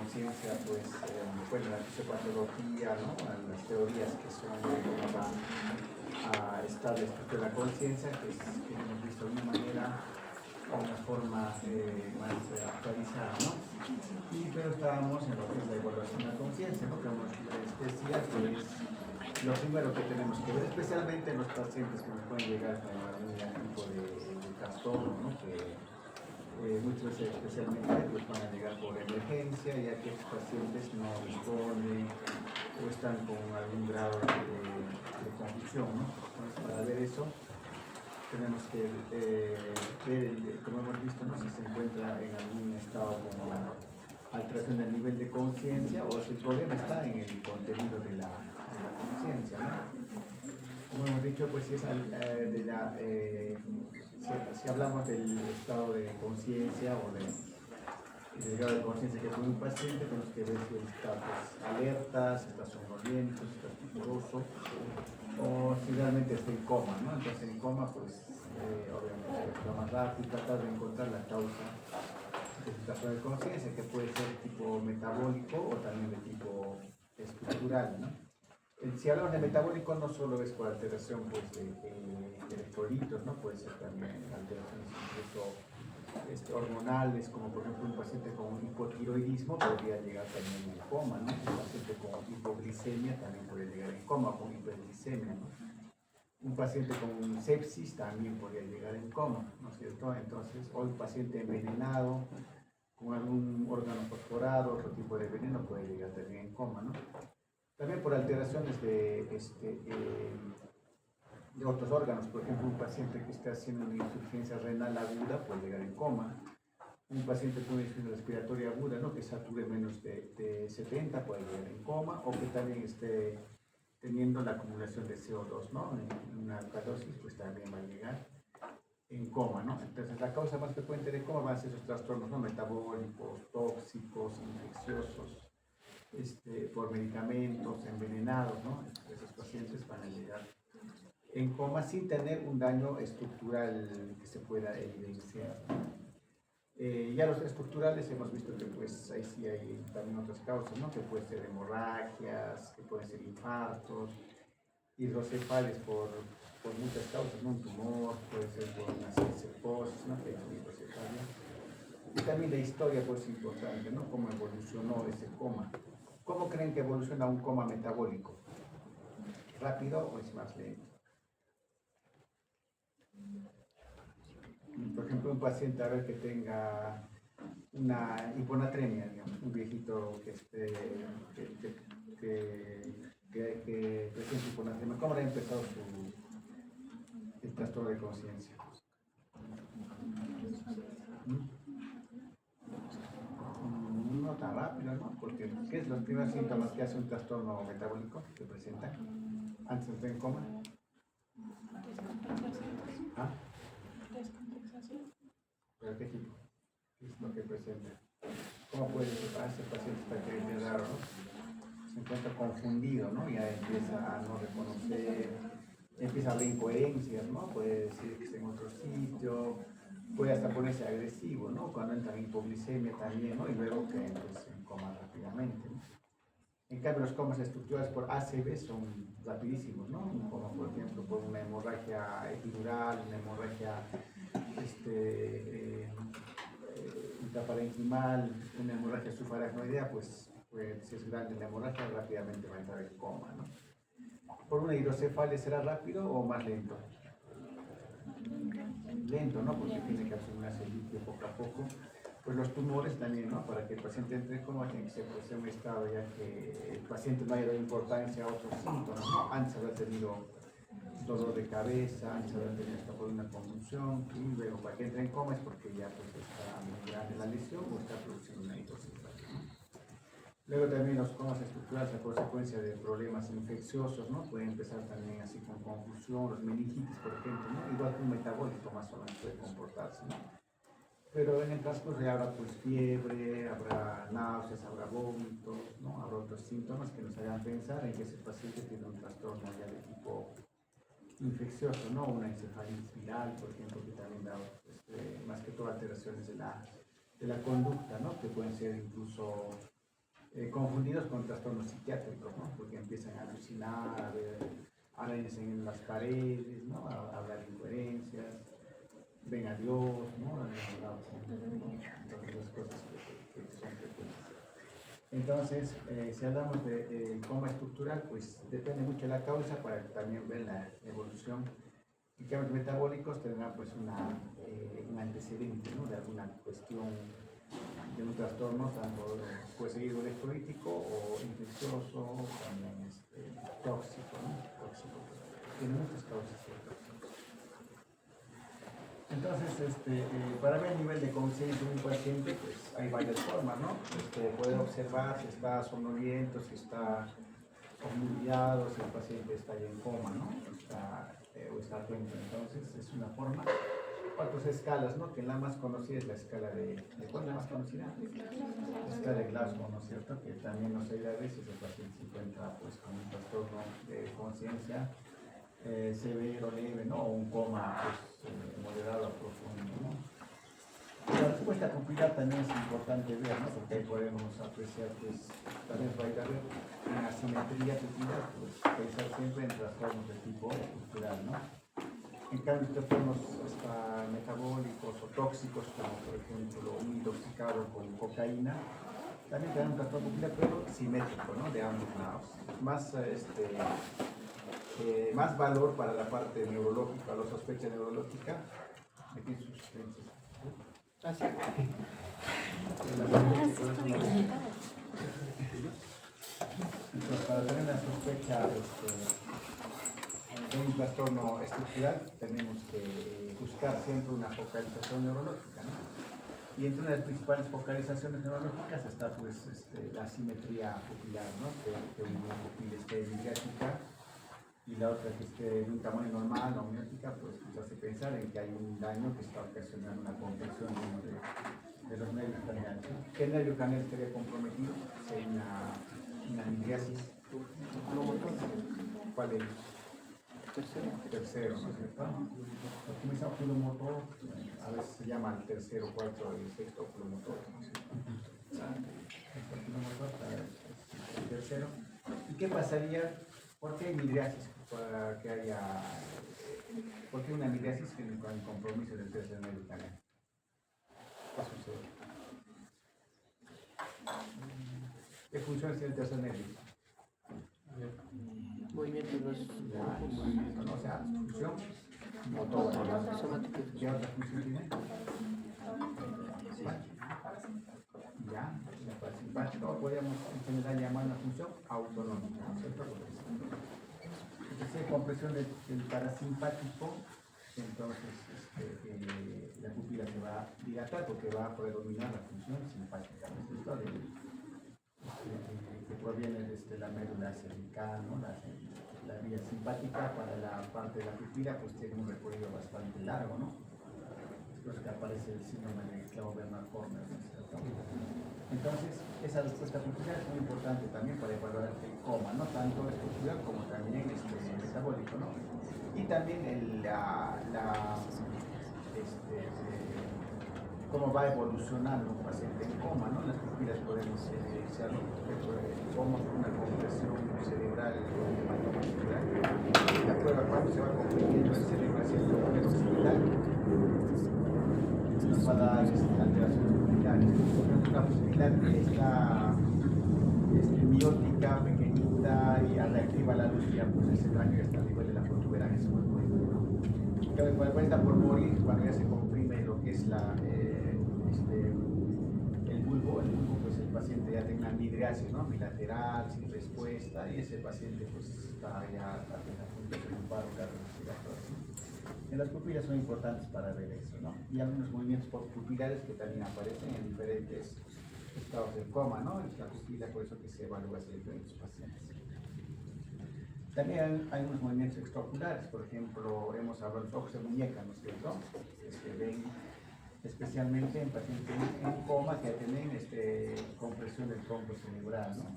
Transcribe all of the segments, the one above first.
conciencia, pues, bueno, la fisiopatología, ¿no? Las teorías que son a estado de estructura de la conciencia, que hemos visto de una manera, de una forma más actualizada, ¿no? Pero estábamos en lo que es la evaluación de la conciencia, ¿no? Como les decía, que es lo primero que tenemos que ver, especialmente en los pacientes que nos pueden llegar con algún tipo de trastorno, ¿no? Que muchos especialmente pues, van a llegar por emergencia, ya que estos pacientes no responden o están con algún grado de confusión, ¿no? Entonces, para ver eso, tenemos que ver, como hemos visto, ¿no? Si se encuentra en algún estado como alteración del nivel de conciencia o si el problema está en el contenido de la conciencia, ¿no? Como hemos dicho, pues si es si hablamos del estado de conciencia o del grado de conciencia que tiene un paciente, tenemos que ver si está pues, alerta, si está somnoliento, si está tembloroso o si realmente está en coma, ¿no? Entonces en coma, pues obviamente lo más rápido tratar de encontrar la causa de situación de conciencia, que puede ser tipo metabólico o también de tipo estructural, ¿no? Si hablamos de metabólico, no solo es por alteración pues, de electrolitos, ¿no? Puede ser también alteraciones incluso hormonales, como por ejemplo un paciente con hipotiroidismo podría llegar también en coma, ¿no? Un paciente con hipoglicemia también puede llegar en coma, con hiperglicemia, ¿no? Un paciente con sepsis también podría llegar en coma, ¿no es cierto? Entonces, o un paciente envenenado, con algún órgano fosforado, otro tipo de veneno puede llegar también en coma, ¿no? También por alteraciones de otros órganos, por ejemplo, un paciente que está haciendo una insuficiencia renal aguda puede llegar en coma. Un paciente con una insuficiencia respiratoria aguda, ¿no? Que sature menos de 70 puede llegar en coma, o que también esté teniendo la acumulación de CO2, ¿no? En una alcalosis, pues también va a llegar en coma, ¿no? Entonces, la causa más frecuente de coma van a ser esos trastornos, ¿no? Metabólicos, tóxicos, infecciosos, por medicamentos, envenenados, ¿no? Esos pacientes van a llegar en coma sin tener un daño estructural que se pueda evidenciar. Ya los estructurales hemos visto que pues ahí sí hay también otras causas, ¿no? Que pueden ser hemorragias, que pueden ser infartos, hidrocefales por muchas causas, ¿no? Un tumor, puede ser por una sepsis, ¿no? Que es una hidrocefalia. Y también la historia pues importante, ¿no? Cómo evolucionó ese coma. ¿Cómo creen que evoluciona un coma metabólico? ¿Rápido o es más lento? Por ejemplo, un paciente a ver que tenga una hiponatremia, digamos, un viejito que presenta hiponatremia, ¿cómo le ha empezado el trastorno de conciencia? No tan rápido, ¿no? Porque ¿qué es los primeros síntomas que hace un trastorno metabólico que presenta antes de entrar en coma? ¿Ah? ¿Pero qué tipo? ¿Qué es lo que presenta? ¿Cómo puede ser? Ese paciente está que es raro, ¿no? Se encuentra confundido, ¿no? Ya empieza a no reconocer, empieza a haber incoherencias, ¿no? Puede decir que está en otro sitio, puede hasta ponerse agresivo, ¿no? Cuando entra en hipoglicemia también, ¿no? Y luego que entra en coma rápidamente, ¿no? En cambio, los comas estructurales por ACV son rapidísimos, ¿no? Un coma, por ejemplo, por una hemorragia epidural, una hemorragia intraparenquimal, una hemorragia subaracnoidea, pues si es grande la hemorragia, rápidamente va a entrar en coma, ¿no? ¿Por una hidrocefalia será rápido o más lento? Lento, ¿no? Porque tiene que absorberse el líquido poco a poco. Pues los tumores también, ¿no? Para que el paciente entre en coma tiene que ser pues, en un estado ya que el paciente no haya dado importancia a otros síntomas, ¿no? Antes haber tenido dolor de cabeza, antes haber tenido hasta por una convulsión, y luego para que entre en coma es porque ya pues, está muy grande la lesión o está produciendo una hidrocefalia, ¿no? Luego también los comas estructurales a consecuencia de problemas infecciosos, ¿no? Pueden empezar también así con confusión, los meningitis, por ejemplo, ¿no? Igual que un metabólico más o menos puede comportarse, ¿no? Pero en el transcurso habrá pues fiebre, habrá náuseas, habrá vómitos, ¿no? Habrá otros síntomas que nos hagan pensar en que ese paciente tiene un trastorno ya de tipo infeccioso, ¿no? Una encefalitis viral, por ejemplo, que también da más que todo alteraciones de la conducta, ¿no? Que pueden ser incluso confundidos con trastornos psiquiátricos, ¿no? Porque empiezan a alucinar, a ver arañas en las paredes, ¿no? A hablar incoherencias, ven a Dios, ¿no? Todas las cosas que son frecuentes. Entonces, si hablamos de coma estructural, pues depende mucho de la causa para que también ver la evolución. Y cambios metabólicos tendrán pues un antecedente, ¿no? De alguna cuestión de un trastorno, tanto puede ser electrolítico o infeccioso, también tóxico, ¿no? Tóxico. Tiene muchas causas. Entonces, para ver el nivel de conciencia de un paciente, pues hay varias formas, ¿no? Poder observar si está somnoliento, si está obnubilado, si el paciente está ya en coma, ¿no? O está atento. Entonces, es una forma. Cuatro escalas, ¿no? Que la más conocida es la escala ¿de cuál es la más conocida? La escala de Glasgow, ¿no es cierto? Que también nos ayuda a veces el paciente se encuentra pues con un trastorno de conciencia severo, leve, ¿no? O un coma pues, moderado a profundo, ¿no? La respuesta pupilar también es importante ver, ¿no? Porque ahí podemos apreciar, pues, también va a haber una asimetría pupilar, pues, pensar siempre en trastornos de tipo estructural, ¿no? En cambio, trastornos hasta metabólicos o tóxicos, como por ejemplo un intoxicado con cocaína, también tienen un trastorno pupilar, pero simétrico, ¿no? De ambos lados. Más valor para la parte neurológica, la sospecha neurológica. Aquí sus sugerencias. Entonces, para tener la sospecha de un trastorno estructural, tenemos que buscar siempre una focalización neurológica, ¿no? Y entre una de las principales focalizaciones neurológicas está pues, la asimetría pupilar, ¿no? Que una pupila esté midriática y la otra que esté de un tamaño normal o miótica, pues nos hace pensar en que hay un daño que está ocasionando una compresión de los nervios craneales. ¿Qué nervio craneal estaría comprometido? Sería una midriasis. ¿Cuál es? Tercero, ¿no es cierto? Optimiza oculomotor, a veces se llama el tercero, cuarto y sexto oculomotor, ¿no es cierto? El oculomotor es el tercero. ¿Y qué pasaría? ¿Por qué hay midriasis? Para que haya, ¿por qué una midriasis con el compromiso del tercer nervio craneal? ¿Qué sucede? ¿Qué función tiene el tercer nervio? Movimiento de los movimiento, ¿no? O sea, función motora. ¿Qué otra función tiene? Ya, la parasimpática, o podríamos en general llamar una función autonómica, ¿no es cierto? Entonces, hay compresión del parasimpático, entonces la pupila se va a dilatar porque va a predominar la función simpática, ¿no es cierto? Que proviene de la médula cervical, ¿no? La vía simpática para la parte de la pupila pues tiene un recorrido bastante largo, ¿no? Después que aparece el síndrome de Claudio-Bernard Horner, ¿no? Entonces, esa respuesta pupilar es muy importante también para evaluar el coma, no tanto estructural como también metabólico, ¿no? Y también cómo va evolucionando un paciente en coma, ¿no? Las pupilas podemos ser como una compresión cerebral o un hematoma cerebral. La prueba cuando se va comprimiendo el cerebro haciendo un hospital nos va a dar alteraciones pupilares. Una pupila que está miótica, pequeñita y reactiva la luz, ya pues ese daño ya está a nivel de la protuberancia. Cuando está por morir, cuando ya se comprime lo que es el bulbo, pues el paciente ya tiene una midriasis, ¿no? Bilateral, sin respuesta, y ese paciente pues está ya a punto de un paro cardiorrespiratorio. En las pupilas son importantes para ver eso, ¿no? Y algunos movimientos pupilares que también aparecen en diferentes estados del coma, ¿no? Es la pupila, por eso que se evalúa siempre en los pacientes. También hay unos movimientos extraoculares, por ejemplo, hemos hablado de los ojos de muñeca, ¿no es cierto? Que ven especialmente en pacientes en coma que tienen compresión del tronco cerebral, ¿no?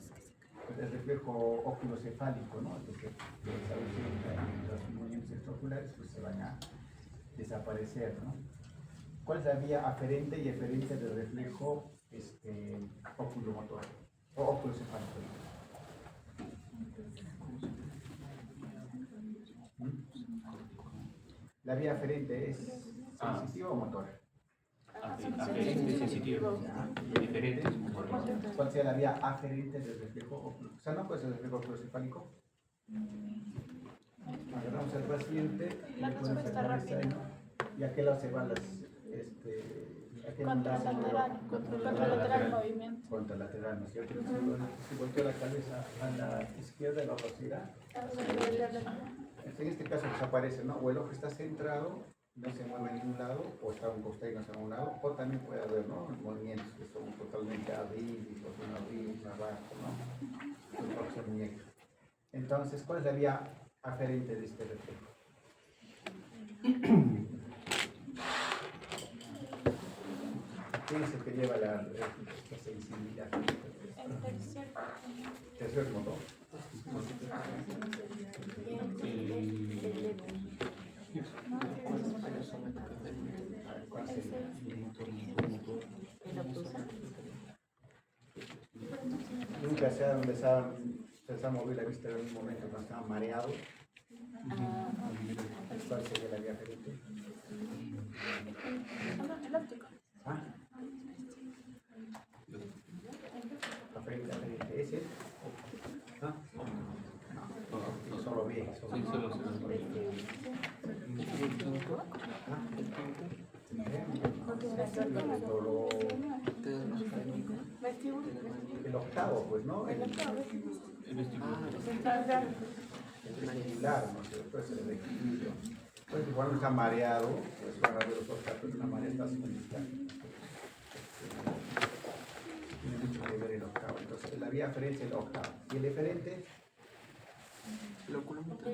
El reflejo oculocefálico, ¿no? Que los movimientos extraoculares pues se van a desaparecer, ¿no? ¿Cuál es la vía aferente y eferente del reflejo oculomotor? o óculo-cefálico. La vía aferente es sensitiva o motora. Aferente, sensitivo. Diferente. ¿Cuál sería la vía aferente del reflejo óculo? O sea, no puede ser el reflejo óculo-cefálico. Agarramos el paciente y le ponemos la cabeza ahí. ¿Y a qué lado se van las, a qué Contralateral, contralateral movimiento. contralateral, ¿no es cierto? Si volteo la cabeza a la izquierda, el ojo se irá. En este caso desaparece, ¿no? O el ojo está centrado, no se mueve a ningún lado, o está un costado y no se mueve a un lado, o también puede haber, ¿no? Movimientos que son totalmente abrílicos, uno arriba, abajo, ¿no? El ojo se muñeca. Entonces, ¿cuál es la vía aferente de este reflejo? ¿Quién es el que lleva la sensibilidad? El tercer motor. ¿Cuál sería? Nunca sea donde se ha movido la vista en un momento cuando estaba mareado. ¿Cuál sería la vía aferente? ¿Ah? Aferente, ¿ese? ¿Ah? No, solo ve, solo ve. El octavo, pues, ¿no? El vestibular, ¿no? Después el equilibrio. Pues cuando está mareado, pues van a ver los dos casos, la marea está simétrica. Tiene mucho que ver el octavo. Entonces, la vía aferente es el octavo. ¿Y el eferente? El oculomotor.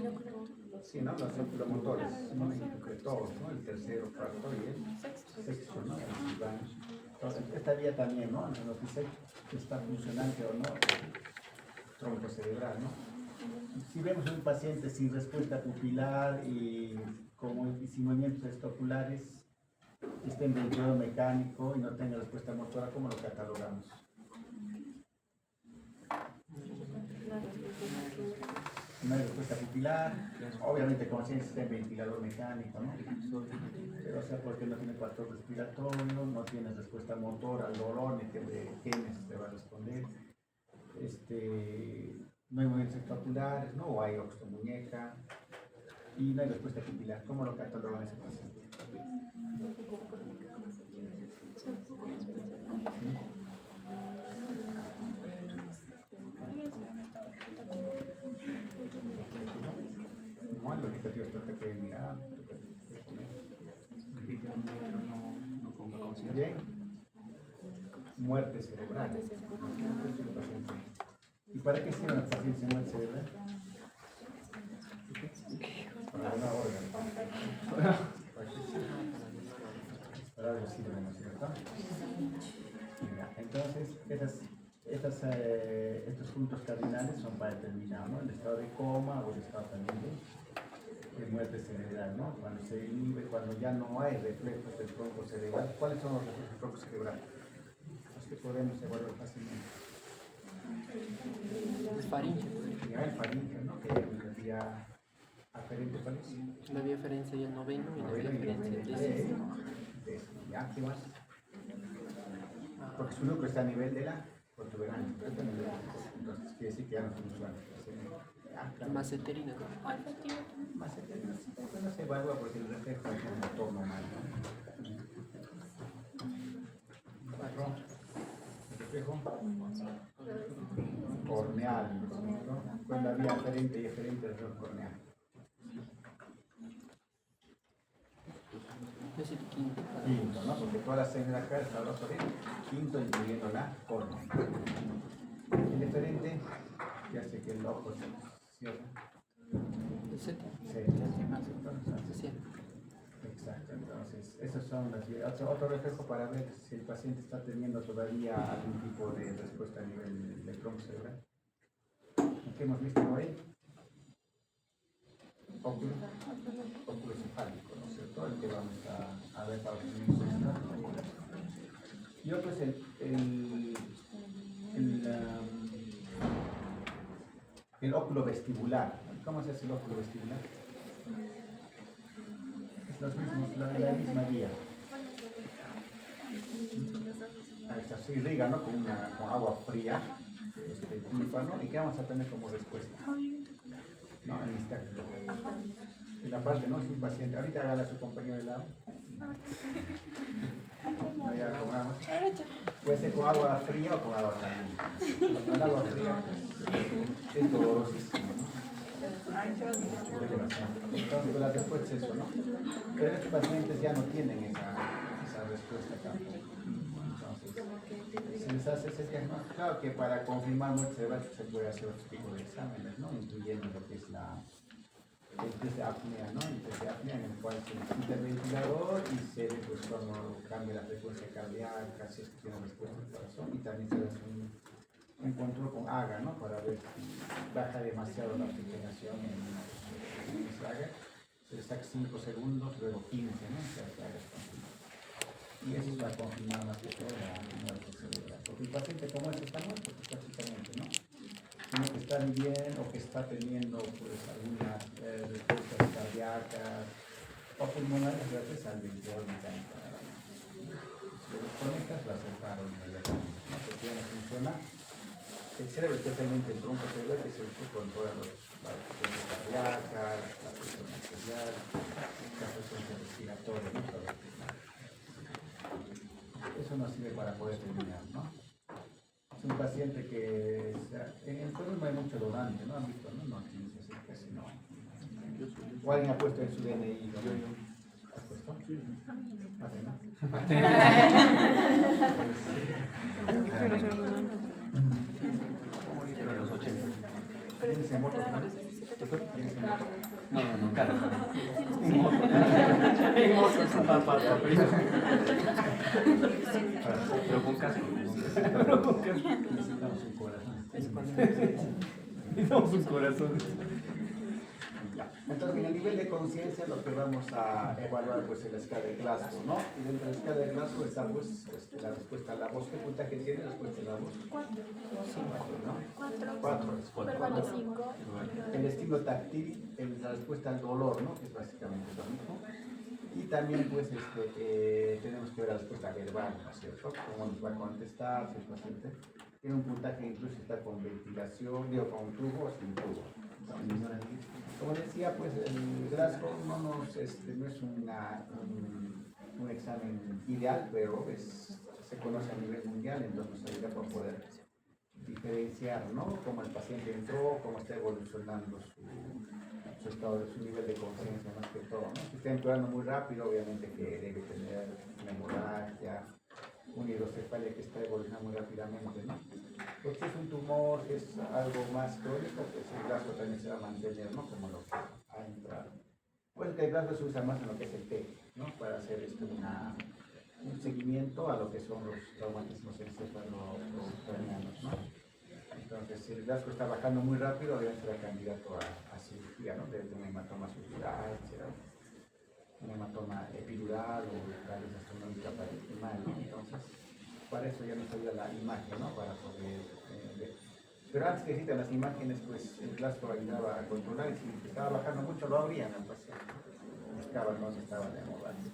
Sí, ¿no? Los oculomotores, ¿no? Entre todos, ¿no? El tercero, cuarto y el sexto, ¿no? Entonces, esta vía también, ¿no? Nos dice que está funcionante o no, tronco cerebral, ¿no? Si vemos a un paciente sin respuesta pupilar y sin movimientos extraoculares, que esté en ventilador mecánico y no tenga respuesta motora, ¿cómo lo catalogamos? No hay respuesta pupilar, obviamente como si está en ventilador mecánico, ¿no? Pero o sea, porque no tiene patrón respiratorio, no tiene respuesta motora al dolor, ni que de genes te va a responder. No hay movimientos extraoculares, ¿no? O hay oxto muñeca y no hay respuesta pupilar. ¿Cómo lo catalogan ese paciente? No, el indicativo es que puede mirar. Bien. Muerte cerebral. ¿Y para qué sirve la paciencia muerte cerebral? Para una órgano. Para algo sirve, ¿no es cierto? Entonces, estos puntos cardinales son para determinar, ¿no? El estado de coma o el estado también de muerte cerebral, ¿no? Cuando se inhibe, cuando ya no hay reflejos del tronco cerebral. ¿Cuáles son los reflejos del tronco cerebral? Los que podemos evaluar fácilmente. Es faringe. Ya el faringe, ¿no? Que es la vía aferente, ¿cuál es? La vía aferente sería el noveno y la vía aferente el décimo. ¿Ya? ¿Qué más? Porque su núcleo está a nivel de la protuberancia. Entonces quiere decir que ya no funciona. Maceterina. Maceterina no se evalúa porque el reflejo es un motor normal, ¿no? 4. El reflejo corneal, ¿no? Con la vía aferente y eferente del reflejo corneal. Es el quinto. Quinto, ¿no? Porque todas las señas de acá están los quinto, incluyendo la córnea. El diferente, ya sé que el ojo se cierra. El séptimo. Exacto, entonces, esos son otro reflejo para ver si el paciente está teniendo todavía algún tipo de respuesta a nivel del tronco cerebral. ¿Qué hemos visto hoy? Óculo cefálico, ¿no es cierto? El que vamos a ver para los niños. Y otro es el óculo vestibular. ¿Cómo se hace el óculo vestibular? Es la misma vía. Ahí está, se irriga, ¿no? Con agua fría, el tímpano, y ¿qué vamos a tener como respuesta? No, en esta, en la parte, ¿no? Es un paciente. Ahorita hágale a su compañero de lado. No, ya comamos. Puede ser con agua fría o con agua caliente. Con agua fría es dolorosísimo, ¿no? Entonces la respuesta es eso, ¿no? Pero estos pacientes ya no tienen esa respuesta tampoco. Entonces, se les hace ese diagnóstico. Claro que para confirmar muerte cerebral se puede hacer otro tipo de exámenes, ¿no? Incluyendo lo que es el test de apnea, ¿no? El test de apnea en el cual se necesita el ventilador y se ve pues cómo cambia la frecuencia cardíaca, si es que tiene respuesta al corazón, y también se hace un control con AGA, ¿no? Para ver si baja demasiado la oxigenación en esa AGA. Se le saca 5 segundos, luego 15, ¿no? Se hace AGA continuo. Y eso es para confirmar más que todo la muerte cerebral. Porque el paciente como este está muerto, pues prácticamente, ¿no? Sino que está bien o que está teniendo pues algunas respuestas cardíacas o pulmonares gracias al ventilador mecánico. Si lo desconectas, la separo inmediatamente, ¿no? Porque ya no funciona. El cerebro, especialmente el tronco cerebral, que es el que controla las frecuencias cardíacas, la presión arterial, la frecuencia respiratoria, ¿no? Eso nos sirve para poder terminar, ¿no? Es un paciente que, en el Perú no hay mucho donante, ¿no? Han visto, ¿no? Noticias, casi no. O alguien ha puesto en su DNI, ¿no? ¿Has puesto? Sí. ¿Tienes en moto? ¿Tienes en moto? No, claro. Pero con casco. Necesitamos un corazón. Necesitamos un corazón. Entonces, en el nivel de conciencia lo que vamos a evaluar pues es la escala de Glasgow, ¿no? Y dentro de la escala de Glasgow está pues la respuesta a la voz. ¿Qué puntaje tiene la respuesta a la voz? 4, ¿no? 4. 5. El estímulo táctil, la respuesta al dolor, ¿no? Que es básicamente lo mismo. Y también pues tenemos que ver la respuesta verbal, ¿no es cierto? Cómo nos va a contestar, si el paciente tiene un puntaje incluso está con ventilación, digo, con tubo o sin tubo. Entonces, como decía, pues el Glasgow no es un examen ideal, pero se conoce a nivel mundial, entonces nos ayuda para poder diferenciar, ¿no? Cómo el paciente entró, cómo está evolucionando su estado, su nivel de conciencia más que todo, ¿no? Si está entrando muy rápido, obviamente que debe tener una hemorragia, una hidrocefalia que está evolucionando muy rápidamente, ¿no? Porque si es un tumor que es algo más crónico, pues el Glasgow también se va a mantener, ¿no? Como lo que ha entrado. Pues el Glasgow se usa más en lo que es el PET, ¿no? Para hacer un seguimiento a lo que son los traumatismos encefalocranianos, ¿no? Entonces, si el Glasgow está bajando muy rápido, obviamente será candidato a cirugía, ¿no? Debe tener un hematoma subdural, un hematoma epidural o caries astronómica parietal, ¿no? Entonces, para eso ya nos ayuda la imagen, ¿no? Para poder ver. Pero antes que existan las imágenes, pues el Glasgow ayudaba a controlar y si estaba bajando mucho lo abrían al paciente. Buscaban dónde estaba la hemorragia.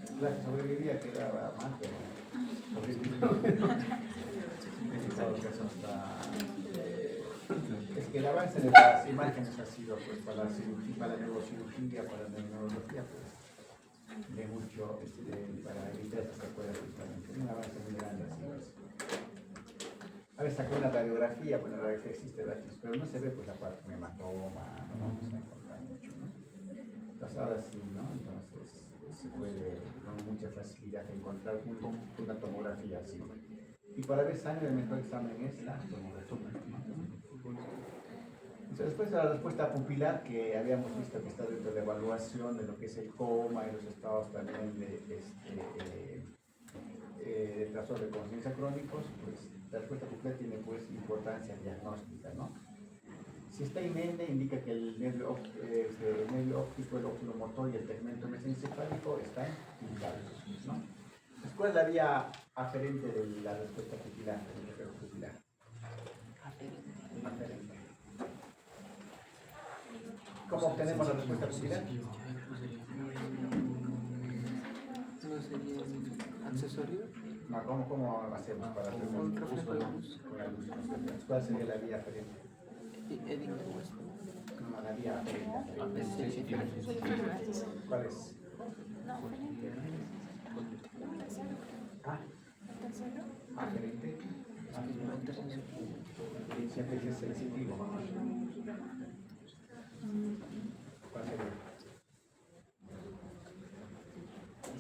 El Glasgow sobrevivía, quedaba mal, pero sobrevivía. Es que el avance de las imágenes ha sido pues para la cirugía, para la neurocirugía, para la neurología, pues de mucho para evitar esas secuelas justamente. Un avance muy grande así. A veces sacó una radiografía, bueno, la radiografía existe gratis, pero no se ve pues la parte de hematoma, no vamos a encontrar mucho, ¿no? Entonces ahora sí, ¿no? Entonces se puede con mucha facilidad encontrar una tomografía así. Y para ver sangre el mejor examen es la tomografía, ¿no? Entonces, después de la respuesta pupilar que habíamos visto que está dentro de la evaluación de lo que es el coma y los estados también de trastornos de conciencia crónicos, pues la respuesta pupilar tiene pues importancia diagnóstica, ¿no? Si está inende, indica que el nervio óptico, el oculomotor y el tegmento mesencefálico están inválidos, ¿no? ¿Cuál es la vía aferente de la respuesta pupilar, del reflejo pupilar? Aferente. ¿Cómo obtenemos la respuesta pupilar? ¿No sería el accesorio? No, ¿cómo hacemos para hacer Un reflejo de luz. con la luz? ¿Cuál sería la vía aferente? Edding de West. No, la vía aferente. Sí. ¿Cuál es? Ah, aferente. Siempre que es sensitivo. ¿Cuál sería?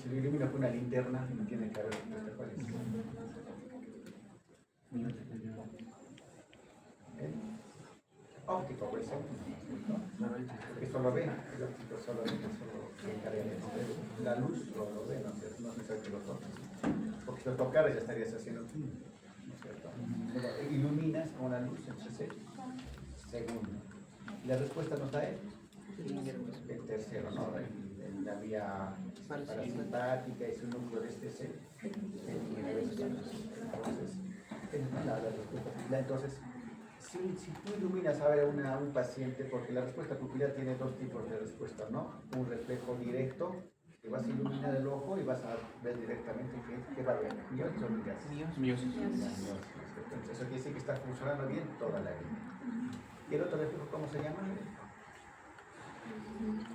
Si lo ilumina con una linterna, no tiene que haber respuesta. ¿Cuál es? ¿Eh? Óptico, por ejemplo. Porque solo ve, el óptico solo ve, solo se encarga de ver la luz, lo ve, no es necesario que lo toques. Porque si lo tocaras ya estarías haciendo química, ¿no es cierto? Pero iluminas con la luz, entonces segundo. ¿Y la respuesta nos da él? El tercero, ¿no? La vía parasimpática y su núcleo de este ser. Entonces, es la respuesta. Entonces, si tú iluminas a ver a un paciente, porque la respuesta pupilar tiene dos tipos de respuestas, ¿no? Un reflejo directo, que vas a iluminar el ojo y vas a ver directamente qué va a ver. ¿Miosis o miosis? Miosis. Entonces, eso quiere decir que está funcionando bien toda la vida. ¿Y el otro reflejo cómo se llama?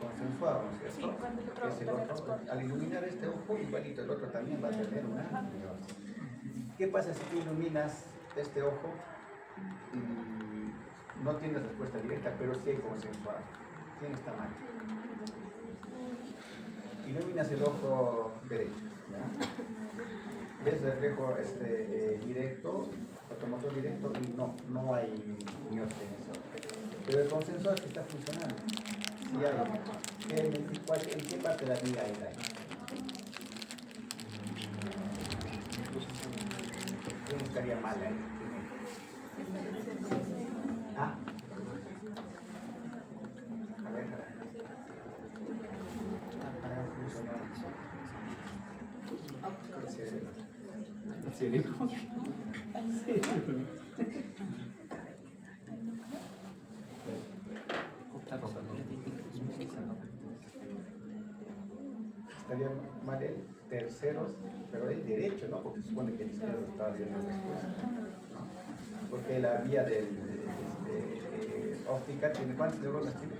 Consensuado, ¿no es cierto? Sí, cuando el otro Que es el también otro. responde. Al iluminar este ojo, igualito el otro también va a tener una miosis. ¿Qué pasa si tú iluminas este ojo y no tienes respuesta directa, pero sí hay consensuado? ¿Quién está mal? Iluminas el ojo derecho, ¿ya? Ves reflejo directo, automotor directo, y no hay miosis en ese ojo. Pero el consensuado es que está funcionando. Sí hay. ¿En qué parte de la vida hay daño? ¿Quién estaría mal ahí? ¿Ah? A ver, ¿en serio? Estaría mal el tercero, pero el derecho, ¿no? Porque se supone que el izquierdo está viendo después, ¿no? Porque la vía óptica tiene, ¿cuántas neuronas tiene?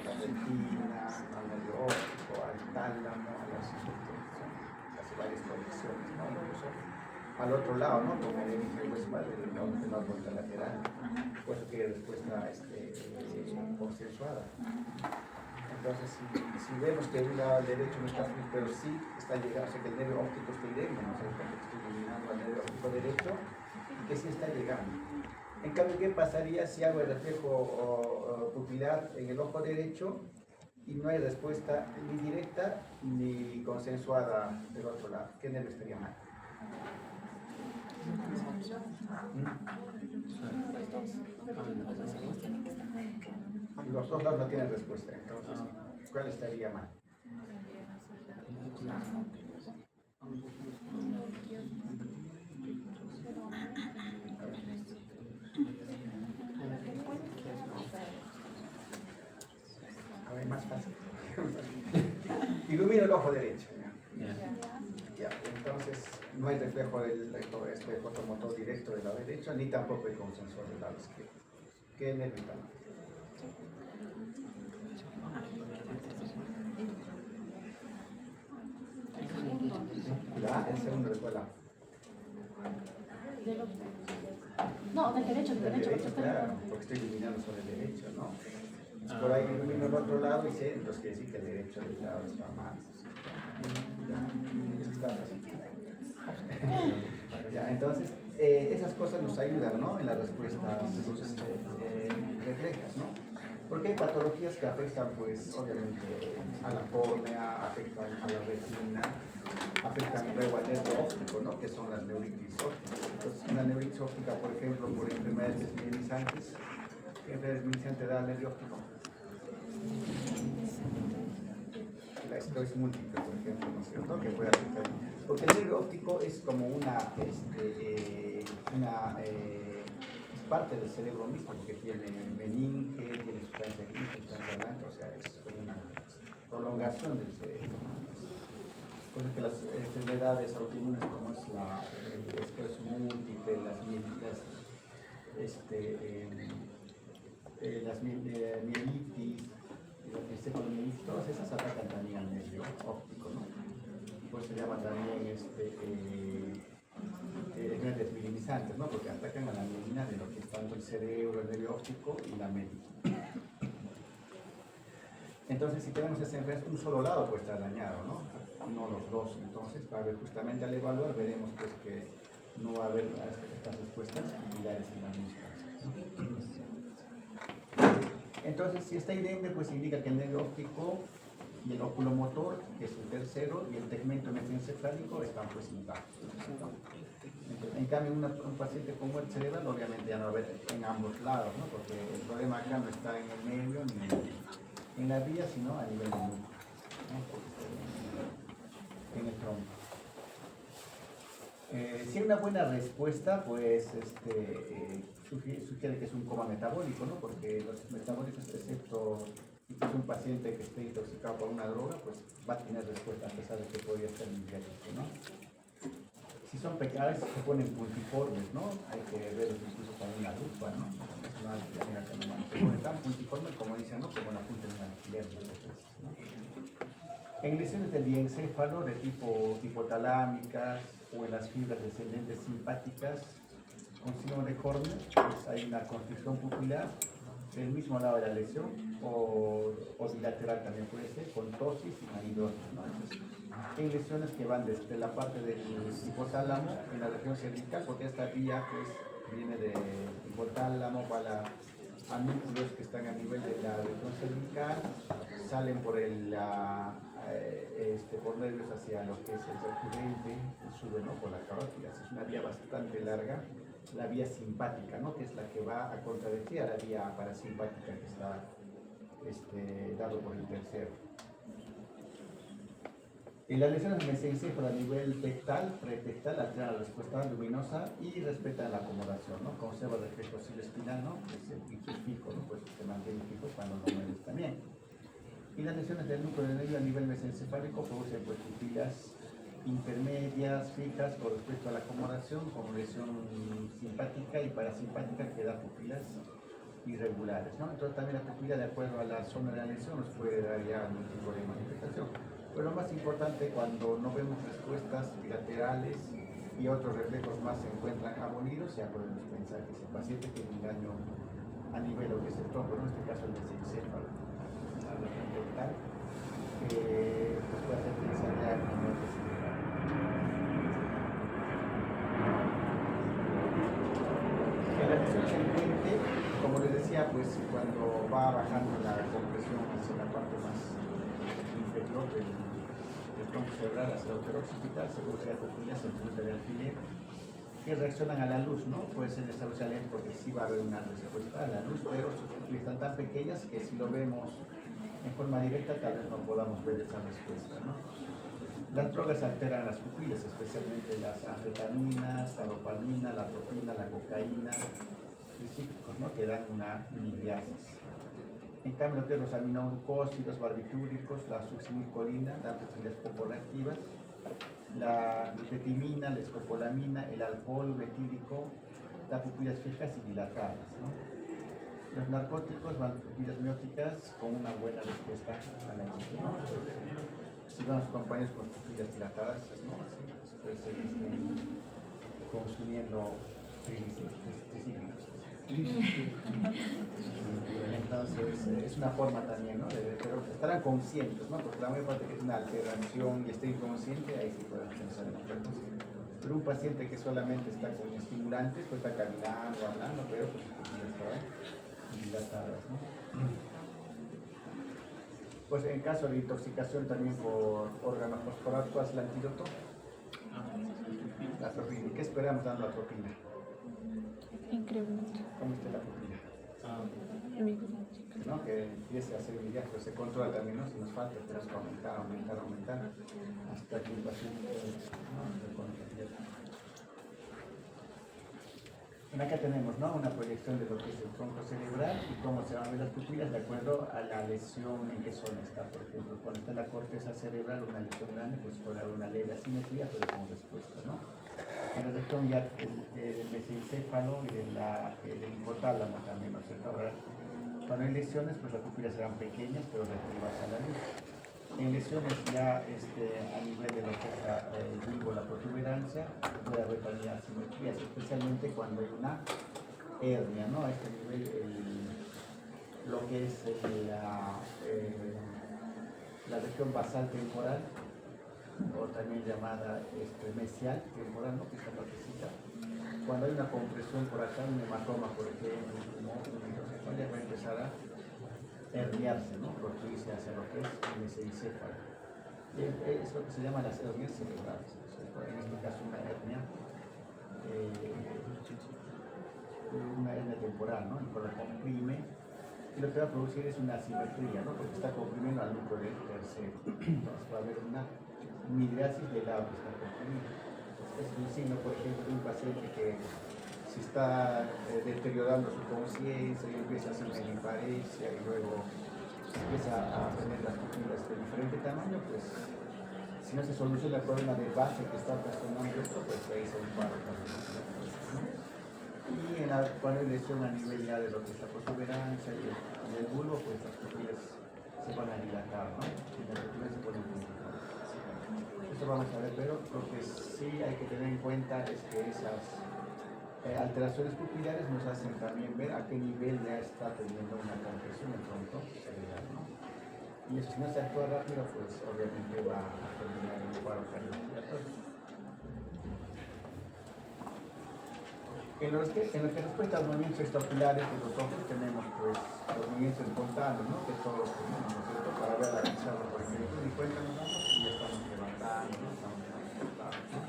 La retina, al nervio óptico, al tálamo, a las hace varias conexiones, ¿no? Incluso al otro lado, ¿no? Como le dije, pues va del órbita lateral, pues que respuesta consensuada. Entonces, si vemos que el lado derecho no está fluido, pero sí está llegando, o sea que el nervio óptico está idéntico, ¿no? O sea, que estoy iluminando al nervio óptico derecho y que sí está llegando. En cambio, ¿qué pasaría si hago el reflejo pupilar en el ojo derecho y no hay respuesta ni directa ni consensuada del otro lado? ¿Qué nervio estaría mal? Los dos lados no tienen respuesta, entonces, ¿cuál estaría mal? A ver, más fácil. Ilumino el ojo derecho. Ya, entonces no hay reflejo del fotomotor directo del lado derecho, ni tampoco el consensual del lado izquierdo. ¿Qué nervio está mal? El segundo después la. No, del derecho, Claro, porque estoy iluminando sobre el derecho, ¿no? Por ahí ilumino el otro lado y sé, entonces quiere decir que el derecho del lado está mal. Ya, entonces, esas cosas nos ayudan, ¿no? En las respuestas reflejas, ¿no? Porque hay patologías que afectan, pues, obviamente, a la córnea, afectan a la retina, afectan luego al nervio óptico, ¿no? Que son las neuritis ópticas. Entonces, una neuritis óptica, por ejemplo, por enfermedades desmielizantes, ¿qué enfermedad desmielizante da al nervio óptico? esclerosis múltiple, por ejemplo, ¿no es cierto? Que puede afectar. Porque el nervio óptico es como es parte del cerebro mismo, porque tiene meninge, tiene sustancia gris, sustancia blanca, o sea, es como una prolongación del cerebro. Por eso que las enfermedades autoinmunes como es la esclerosis múltiple, las mielitis, el encefalomielitis, todas esas atacan también al nervio óptico, ¿no? Pues se llaman también enfermedades mielinizantes, ¿no? Porque atacan a la mielina de lo que es tanto el cerebro, el nervio óptico y la médula. Entonces, si tenemos ese enfermedad, un solo lado puede estar dañado, ¿no? No los dos. Entonces, para ver justamente al evaluar, veremos pues que no va a haber estas respuestas similares en la misma. Entonces, si está idéntico, pues indica que el nervio óptico y el oculomotor, que es el tercero, y el tegmento mesencefálico están pues intactos. En cambio, un paciente con muerte cerebral, obviamente ya no va a haber en ambos lados, ¿no? Porque el problema acá no está en el nervio ni en la vía, sino a nivel del núcleo, ¿no? En el tronco. Si hay una buena respuesta, pues sugiere que es un coma metabólico, ¿no? Porque los metabólicos, excepto si es un paciente que esté intoxicado por una droga, pues va a tener respuesta a pesar de que podría estar inmediato, ¿no? Si son pequeñas, se ponen puntiformes, ¿no? Hay que verlos incluso con una lupa, ¿no? Se pone tan puntiforme como dicen, ¿no? Como la punta de un alfiler, ¿no? En lesiones del diencéfalo de tipo hipotalámicas o en las fibras descendentes simpáticas con síndrome de Horner, pues hay una constricción pupilar del mismo lado de la lesión o bilateral también puede ser, con tosis y manidosis, ¿no? Entonces, hay lesiones que van desde la parte del hipotálamo en la región cervical, porque esta vía pues viene del hipotálamo para a núcleos que están a nivel de la región cervical, salen por por nervios hacia lo que es el recurrente y suben, ¿no? Por la carótida. Es una vía bastante larga, la vía simpática, ¿no? Que es la que va a contradecir a la vía parasimpática que está dado por el tercero. En las lesiones mesencéfalo a nivel pectal, pretectal, alteran la respuesta luminosa y respetan la acomodación, ¿no? Conserva el reflejo espinal, ¿no? Que es el piso fijo, ¿no? Pues se mantiene fijo cuando no mueves también. Y las lesiones del núcleo del nervio a nivel mesencefálico producen pues pupilas intermedias, fijas con respecto a la acomodación, como lesión simpática y parasimpática que da pupilas irregulares, ¿no? Entonces también la pupila, de acuerdo a la zona de la lesión, nos puede dar ya algún tipo de manifestación. Pero lo más importante, cuando no vemos respuestas bilaterales y otros reflejos más se encuentran abolidos, ya podemos pensar que ese paciente tiene un daño a nivel lo que es el tronco, en este caso el mesencéfalo, la región pectal, pues puede hacer pensar ya en una muerte cerebral. En la lesión tendente, como les decía, pues cuando va bajando la compresión hacia la parte más inferior del tronco cerebral hacia el útero occipital, se produce la pupila, se produce el alfiler, que reaccionan a la luz, ¿no? Puede ser desarrollar porque sí va a haber una respuesta a la luz, pero sus pupilas están tan pequeñas que si lo vemos en forma directa tal vez no podamos ver esa respuesta, ¿no? Las drogas alteran las pupilas, especialmente las anfetaminas, la dopamina, la atropina, la cocaína, cíclicos, ¿no? Que dan una minidiasis. En cambio, lo que los aminoglucósidos, barbitúricos, la succinilcolina, las pupilas pocoreactivas, la nifetimina, la escopolamina, el alcohol metílico, las pupilas fijas y dilatadas, ¿no? Los narcóticos van pupilas mióticas con una buena respuesta a la ingesta, ¿no? Si van los compañeros con pupilas dilatadas, ¿no? Así puede ser consumiendo triglicéridos. Entonces es una forma también, ¿no? Pero estarán conscientes, ¿no? Porque la mayor parte que es una alteración y esté inconsciente, ahí sí pueden pensar en otra cosa. Pero un paciente que solamente está con estimulantes, pues está caminando, hablando, pero pues está dilatadas, ¿no? Pues en caso de intoxicación también por organofosforato, ¿cuál es el antídoto? La atropina. ¿Qué esperamos dando atropina? Incremento. ¿Cómo está la pupila? ¿no? Que empiece a hacer ya, pues se controla también, ¿no? Si nos falta, tenemos que aumentar, hasta que el paciente se controle. Bueno, acá tenemos, ¿no? Una proyección de lo que es el tronco cerebral y cómo se van a ver las pupilas de acuerdo a la lesión, en qué zona está. Por ejemplo, cuando está en la corteza cerebral, una lesión grande, pues puede haber una leve asimetría, pero con respuesta, ¿no? En la región ya del mesencéfalo y del hipotálamo también, ¿no es cierto? Ahora, cuando hay lesiones, pues las pupilas serán pequeñas, pero reactivas a la luz. En lesiones ya a nivel de lo que es el bulbo, la protuberancia, puede haber también asimetrías, especialmente cuando hay una hernia, ¿no? A este nivel, lo que es la región basal temporal, o también llamada mesial temporal, ¿no? Que es la partecita. Cuando hay una compresión por acá, un hematoma, por ejemplo, ya va a empezar a herniarse, ¿no? Protruirse hacia lo que es el mesencéfalo. Es lo que se llama las hernias cerebrales. En este caso una hernia temporal, ¿no? Y cuando comprime, y lo que va a producir es una asimetría, ¿no? Porque está comprimiendo al núcleo del tercero. Entonces va a haber una midriasis del lado que está comprimido. Es un signo, por ejemplo, de un paciente que si está deteriorando su conciencia y empieza a hacer una hemiparesia y luego empieza a tener las pupilas de diferente tamaño, pues si no se soluciona el problema de base que está ocasionando esto, pues ahí se dispara también, ¿no? Y cuando hay lesión a nivel ya de lo que es la protuberancia y el bulbo, pues las pupilas se van a dilatar, ¿no? Y las pupilas se ponen complicadas. Esto vamos a ver, pero lo que sí hay que tener en cuenta es que esas alteraciones pupilares nos hacen también ver a qué nivel ya está teniendo una compresión el tronco cerebral, ¿no? Y eso, si no se actúa rápido, pues obviamente va a terminar en un paro cardiorrespiratorio. En lo que respecta a los movimientos extraoculares de los ojos, tenemos pues los movimientos espontáneos, ¿no? Que todos tenemos, ¿no es cierto? Para ver la pizarra, por ejemplo, y cuenta nos damos y ya estamos levantando, ¿no? Estamos levantando, ¿no?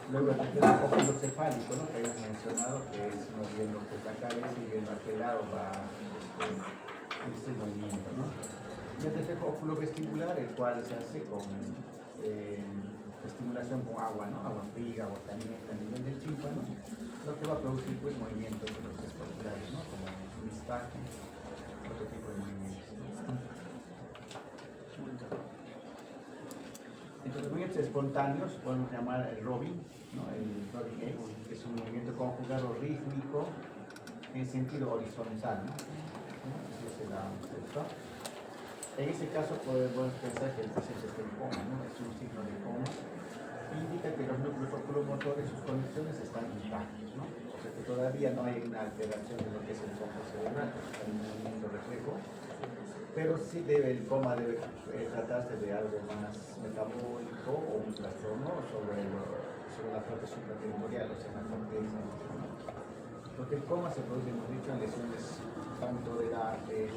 Luego el óculo cefálico, ¿no? Que habíamos mencionado, que es moviendo pues, la cabeza y viendo a qué lado va este movimiento, ¿no? Y el tercer óculo vestibular, el cual se hace con estimulación con agua, ¿no? Agua fría, agua caliente a nivel del tímpano, lo que va a producir pues movimientos de los extraoculares, ¿no? Como un mistaje, otro tipo de movimientos, ¿no? Entonces, los movimientos espontáneos podemos llamar el Robin, ¿no? El Robin X, que es un movimiento conjugado rítmico en sentido horizontal, ¿no? En ese caso podemos pensar que el paciente está en coma, ¿no? Es un signo de coma. Indica que los núcleos oculomotores, sus conexiones están intactos, ¿no? O sea que todavía no hay una alteración de lo que es el tronco cerebral, está en un movimiento reflejo. Pero sí el coma debe tratarse de algo más metabólico o un trastorno sobre la parte supratemporal, o sea, la corteza, ¿no? Porque el coma se produce, hemos dicho, en lesiones tanto del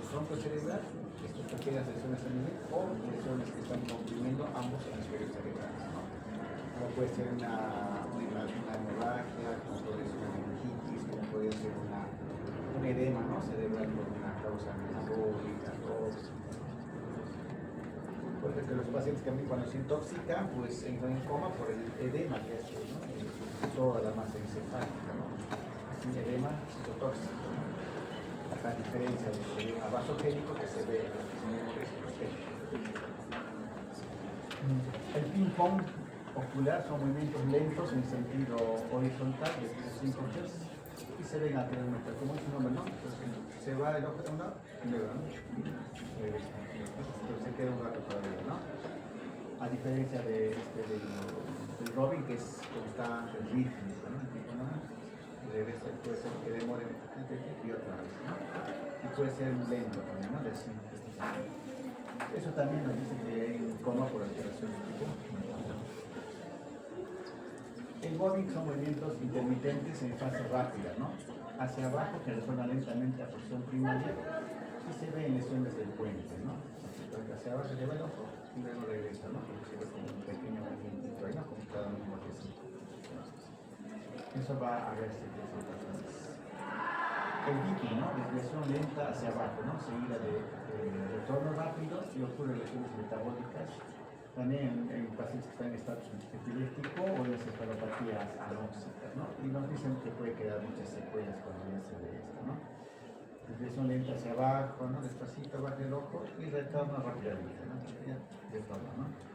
tronco cerebral, estas pequeñas lesiones a nivel, o lesiones que están comprimiendo ambos hemisferios cerebrales, ¿no? Como puede ser una hemorragia, como puede ser una meningitis, como puede ser un edema, ¿no? Cerebral por una causa metabólica, por ejemplo, los pacientes que a mí cuando se intoxican, pues entran en coma por el edema que hace, ¿no? Toda la masa encefálica, ¿no? Es un edema citotóxico, ¿no? La diferencia del edema vasogénico que se ve en los miembros extrogénicos. El ping-pong ocular son movimientos lentos en sentido horizontal de 5 Hz y se ven lateralmente, como es su nombre, ¿no? Entonces, se va el ojo de un lado y luego, ¿no? Entonces se queda un rato todavía, ¿no? A diferencia del Robin, que es constante, rítmico, ¿no? Regresa, puede ser que demore y otra vez, ¿no? Y puede ser lento también, ¿no? Eso también nos dice que hay un coma por alteración de tipo. El bobbing son movimientos intermitentes en fase rápida, ¿no? Hacia abajo, que resuena lentamente a posición primaria, y se ve en lesiones del puente, ¿no? Entonces, hacia abajo se lleva el ojo y luego regresa, ¿no? Porque se ve como un pequeño movimiento ahí, ¿no? Como cada un botecito. Eso va a verse que son patrones. el Vicky, ¿no? Desviación lenta hacia abajo, ¿no? Seguida de retorno rápido y ocurre lesiones metabólicas. También en pacientes que están en estatus epiléptico o de encefalopatías anóxicas, ¿no? Y nos dicen que puede quedar muchas secuelas cuando ya se ve esto, ¿no? Desviación lenta hacia abajo, ¿no? Despacito baja el ojo y retorno rápidamente, ¿no? Ya, retorno, ¿no?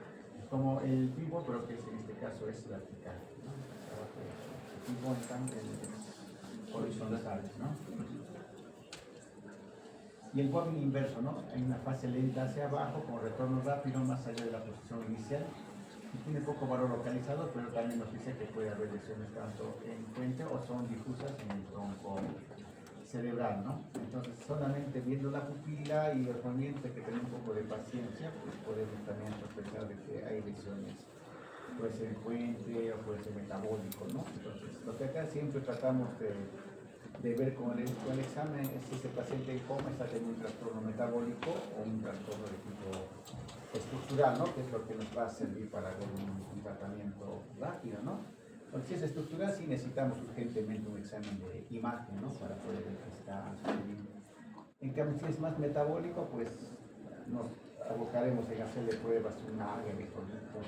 Como el pivot, pero que en este caso es vertical, ¿no? Hacia abajo, el pivot en cambio es horizontal, ¿no? Y el bobbing inverso, ¿no? Hay una fase lenta hacia abajo con retorno rápido más allá de la posición inicial. Y tiene poco valor localizado, pero también nos dice que puede haber lesiones tanto en puente o son difusas en el tronco cerebral, ¿no? Entonces, solamente viendo la pupila y el movimiento, que tener un poco de paciencia, pues podemos también sospechar de que hay lesiones. Puede ser en puente o puede ser metabólico, ¿no? Entonces, lo que acá siempre tratamos de ver con el examen es si ese paciente en coma está teniendo un trastorno metabólico o un trastorno de tipo estructural, ¿no? Que es lo que nos va a servir para ver un tratamiento rápido, ¿no? Porque si es estructural, sí necesitamos urgentemente un examen de imagen, ¿no? Para poder ver que está sucediendo. En cambio, si es más metabólico, pues nos abocaremos en hacerle pruebas, un AGE, por ejemplo,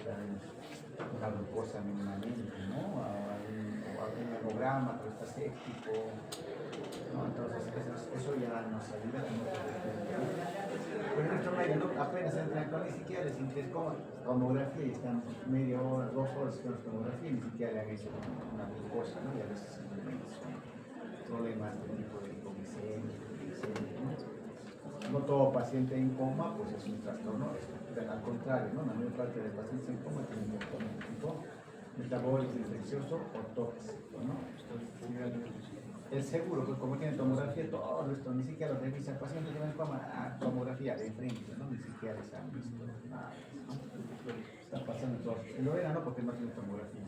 una glucosa mínimamente, ¿no? O algún hemograma, pero está séptico, ¿no? Entonces, eso ya nos ayuda a Pero nuestro medio, ¿no? Apenas entra en ni siquiera les interesa tomografía y están media hora, 2 horas con tomografía y ni siquiera le han hecho una glucosa, ¿no? Y a veces simplemente son problemas de tipo de hipoglicemia, ¿no? No todo paciente en coma pues es un trastorno estructural, al contrario, ¿no? La mayor parte de pacientes en coma tienen un trastorno tipo metabólico, infeccioso o tóxico, ¿no? El seguro, pues como tiene tomografía, todo esto, ni siquiera lo revisa el paciente que va en coma, tomografía de frente, ¿no? Ni siquiera les han visto nada, ¿no? Está pasando todo. En Lorena no, porque no tiene tomografía.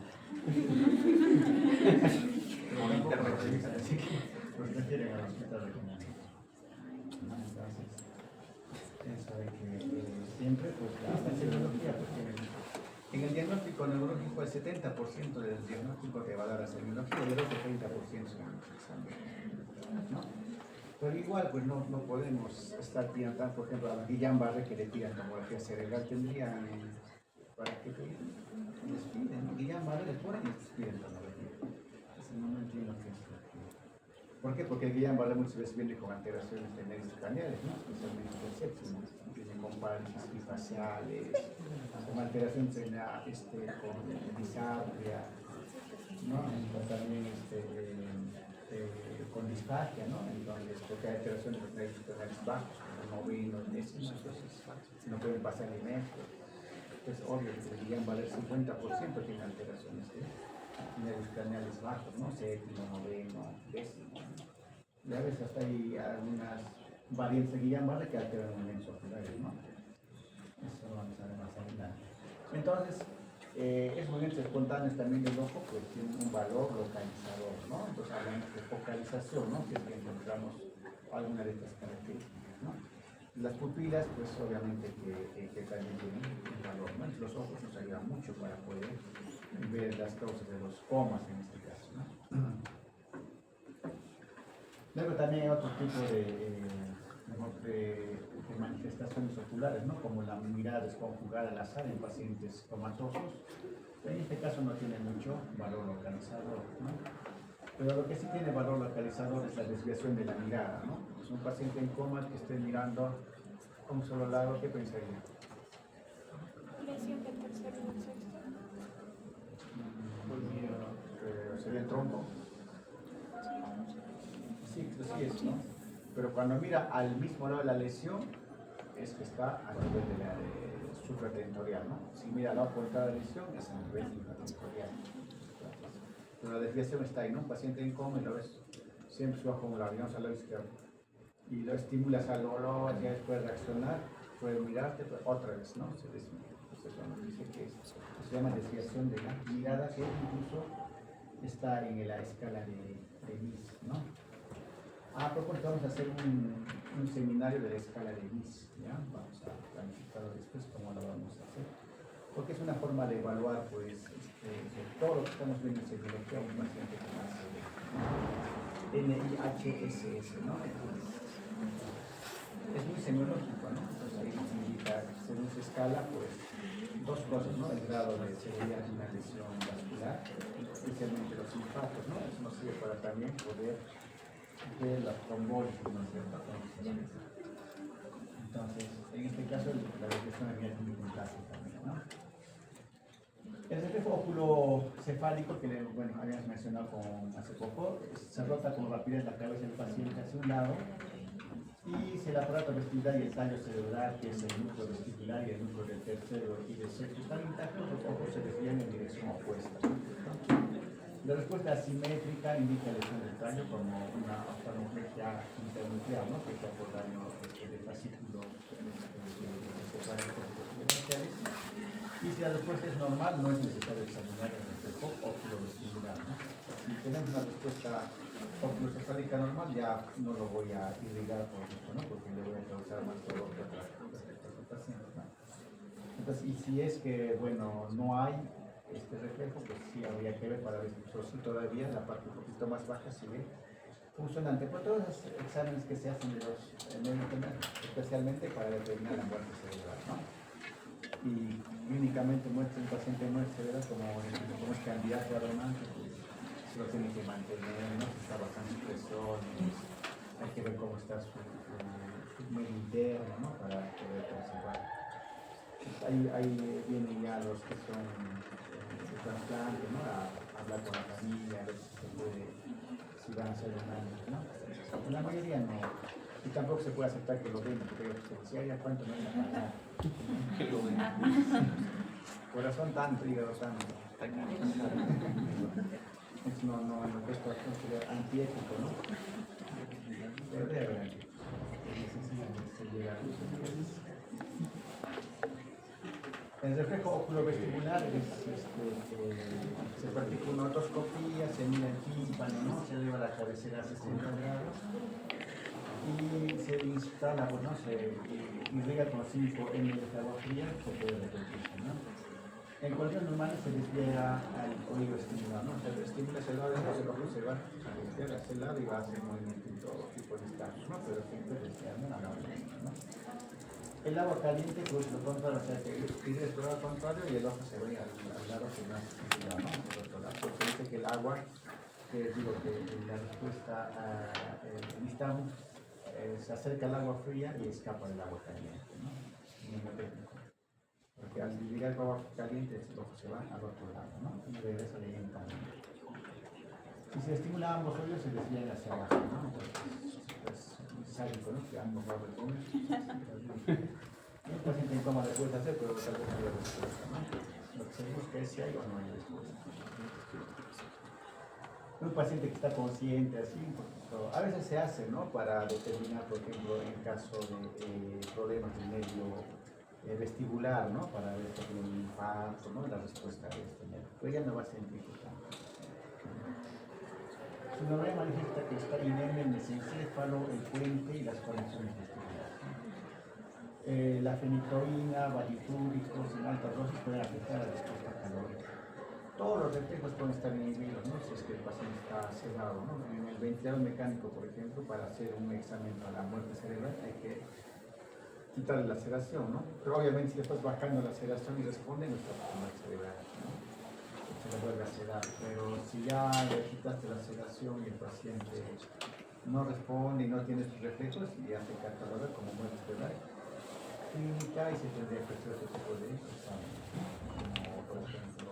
Pero tampoco lo revisan, así que los refieren al hospital regional. Entonces, eso de que siempre, pues la serología, pues tiene. En el diagnóstico neurológico, el 70% del diagnóstico te va a dar la serología y el otro 30% son los exámenes, ¿no? Pero igual, pues no podemos estar pidiendo, por ejemplo, a Guillain-Barré que le pidan tomografía cerebral, tendrían para que les piden, ¿no? Guillain-Barré les ponen y les piden tomografía. Entonces no entiendo qué es lo que. ¿Por qué? Porque el Guillain-Barré muchas veces viene con alteraciones de nervios craneales, ¿no? Especialmente el séptimo, viene con parálisis bifaciales, con alteraciones en la, con disartria, ¿no? También con disfagia, ¿no? Entonces, porque hay alteraciones de los nervios craneales bajos, como novenos, décimos, entonces no pueden pasar alimentos. Entonces, obvio que el Guillain-Barré 50% tiene alteraciones de nervios craneales bajos, ¿no? Séptimo, noveno, décimo. Y a veces hasta hay algunas variantes de Guillain-Barré que alteran elementos oculares, ¿no? Eso vamos a ver más adelante. Entonces, esos movimientos espontáneos también del ojo pues tienen un valor localizador, ¿no? Entonces hablamos de focalización, ¿no? Si es que encontramos alguna de estas características, ¿no? Las pupilas, pues obviamente que también tienen un valor, ¿no? Los ojos nos ayudan mucho para poder ver las causas de los comas en este caso, ¿no? Luego también hay otro tipo de manifestaciones oculares, ¿no? Como la mirada desconjugada al azar en pacientes comatosos. En este caso no tiene mucho valor localizador, ¿no? Pero lo que sí tiene valor localizador es la desviación de la mirada, ¿no? Es un paciente en coma que esté mirando a un solo lado, ¿qué pensaría? Lesión del tercero y del sexto. Pues mira, sería el tronco. Sí, así es, ¿no? Pero cuando mira al mismo lado de la lesión, es que está a nivel de la supratentorial, ¿no? Si mira al lado opuesto de la lesión, es a nivel infratentorial. Pero la desviación está ahí, ¿no? Un paciente en coma y lo ves siempre su ojo con la al lado izquierdo. Y lo estimulas al olor, ya después reaccionar, puede mirarte, pero otra vez, ¿no? Se desvía. Entonces, bueno, dice que se llama desviación de la mirada, que incluso está en la escala de Gis, ¿no? A propósito, vamos a hacer un seminario de la escala de Gis, ¿ya? Vamos a planificarlo después cómo lo vamos a hacer. Porque es una forma de evaluar, pues, todo lo que estamos viendo en psicología a un paciente que nace NIHSS, ¿no? Es muy semiológico, ¿no? Entonces ahí se indica, según se escala, pues, dos cosas, ¿no? El grado de severidad de una lesión vascular, especialmente los infartos, ¿no? Eso nos sirve para también poder ver la trombosis, ¿no es cierto? Entonces, en este caso, la depresión es muy importante también, ¿no? El reflejo oculocefálico, que bueno, habíamos mencionado hace poco, se rota con rapidez la cabeza del paciente hacia un lado y si el aparato vestibular y el tallo cerebral, que es el núcleo vestibular y el núcleo del tercero y del sexto, están intactos, los ojos se desvían en dirección opuesta. La respuesta asimétrica indica lesión del tallo como una oftalmoplegia internuclear, ¿no? Que está por daño del fascículo y si la respuesta es normal, no es necesario examinar el reflejo oculovestibular, ¿no? Si tenemos una respuesta oculocefálica normal, ya no lo voy a irrigar por esto, ¿no? Porque le voy a causar más dolor que otra paciente, ¿no? Entonces, y si es que, bueno, no hay este reflejo, pues sí habría que ver para ver si todavía la parte un poquito más baja sigue funcionante. Por todos los exámenes que se hacen de los medicamentos, especialmente para determinar la muerte cerebral, ¿no? Y clínicamente muerte un paciente de muerte cerebral como es candidato a donante, pues se lo tiene que mantener, ¿no? Si está bajando presiones, hay que ver cómo está su medio interno, ¿no? Para poder conservar. Ahí vienen ya los que son de trasplante, ¿no? A hablar con la familia, a ver si se puede, si van a ser donantes, ¿no? En la mayoría no. Y tampoco se puede aceptar que lo den, porque si hay a cuánto no hay a pagar. Que lo den. Corazón tanto, hígado tanto. No, en lo que esto sería antiético, ¿no? Debe haber el reflejo oculovestibular se practica una otoscopía, se mira el tímpano, ¿no? Se eleva la cabecera a 60 grados y se instala, pues, ¿no? Se irriga con 5 ml de agua fría, se puede repetir, ¿no? En condiciones normales se despliega al oído estimulado, ¿no? Se estimula ese lado, entonces el ojo se va a desviar hacia el lado y va a hacer movimiento en todo tipo de estados, ¿no? Pero siempre desviando a la movimiento, ¿no? El agua caliente, pues lo contrario, o sea que pide el lado contrario y el ojo se ve al lado que más estimulado, ¿no? Por otro lado, porque dice que el agua, que digo que la respuesta necesitamos, se acerca al agua fría y escapa del agua caliente, ¿no? Porque al llegar con agua caliente, el ojo se va al otro lado, ¿no? Y regresa lentamente. Si se estimula ambos oídos, se desvían hacia abajo, ¿no? Entonces, es sádico, ¿no? Que ambos lados del comen. El paciente en coma le puedes hacer, pero tal vez no hay respuesta, ¿no? Lo que se busca es si hay o no hay respuesta. Un paciente que está consciente, así, a veces se hace, ¿no? Para determinar, por ejemplo, en caso de problemas del medio vestibular, ¿no? Para ver si tiene un infarto, ¿no? La respuesta de este médico. Pero ya no va a ser importante. Su nombre manifiesta que está inerme en el encéfalo, el puente y las conexiones vestibulares. La fenitoína, barbitúricos en altas dosis pueden afectar la respuesta calórica. Todos los reflejos pueden estar inhibidos, ¿no? Si es que el paciente está sedado, ¿no? En el ventilador mecánico, por ejemplo, para hacer un examen para la muerte cerebral hay que quitarle la sedación, ¿no? Pero obviamente si le estás bajando la sedación y responde, no está por muerte cerebral, ¿no? Se le vuelve a sedar, pero si ya le quitaste la sedación y el paciente no responde y no tiene sus reflejos y hace catalogar como muerte cerebral clínica y se tendría que hacer otro tipo de examen, como por ejemplo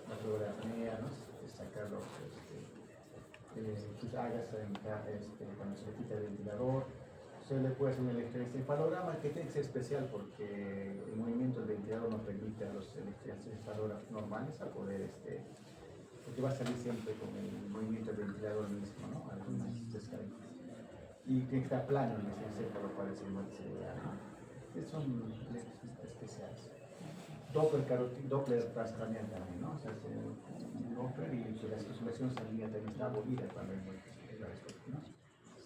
la fluorapnea, ¿no? Sacar sus agas cuando se le quita el ventilador. Se le puede hacer un electroencefalograma que tiene que ser especial porque el movimiento del ventilador no permite a los electroencefalogramas normales a poder, porque va a salir siempre con el movimiento del ventilador mismo, ¿no? Algunas descargas. Y tiene que estar plano el encéfalo para decir muerte cerebral, ¿no? Son especiales. Doppler transcranial también, ¿no? O sea, un Doppler y la circulación sanguínea también está abolida cuando hay muerte cerebral, ¿no?